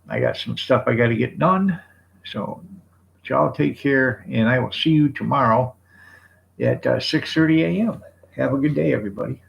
I got some stuff I got to get done. So y'all take care, and I will see you tomorrow at 6:30 a.m. Have a good day, everybody.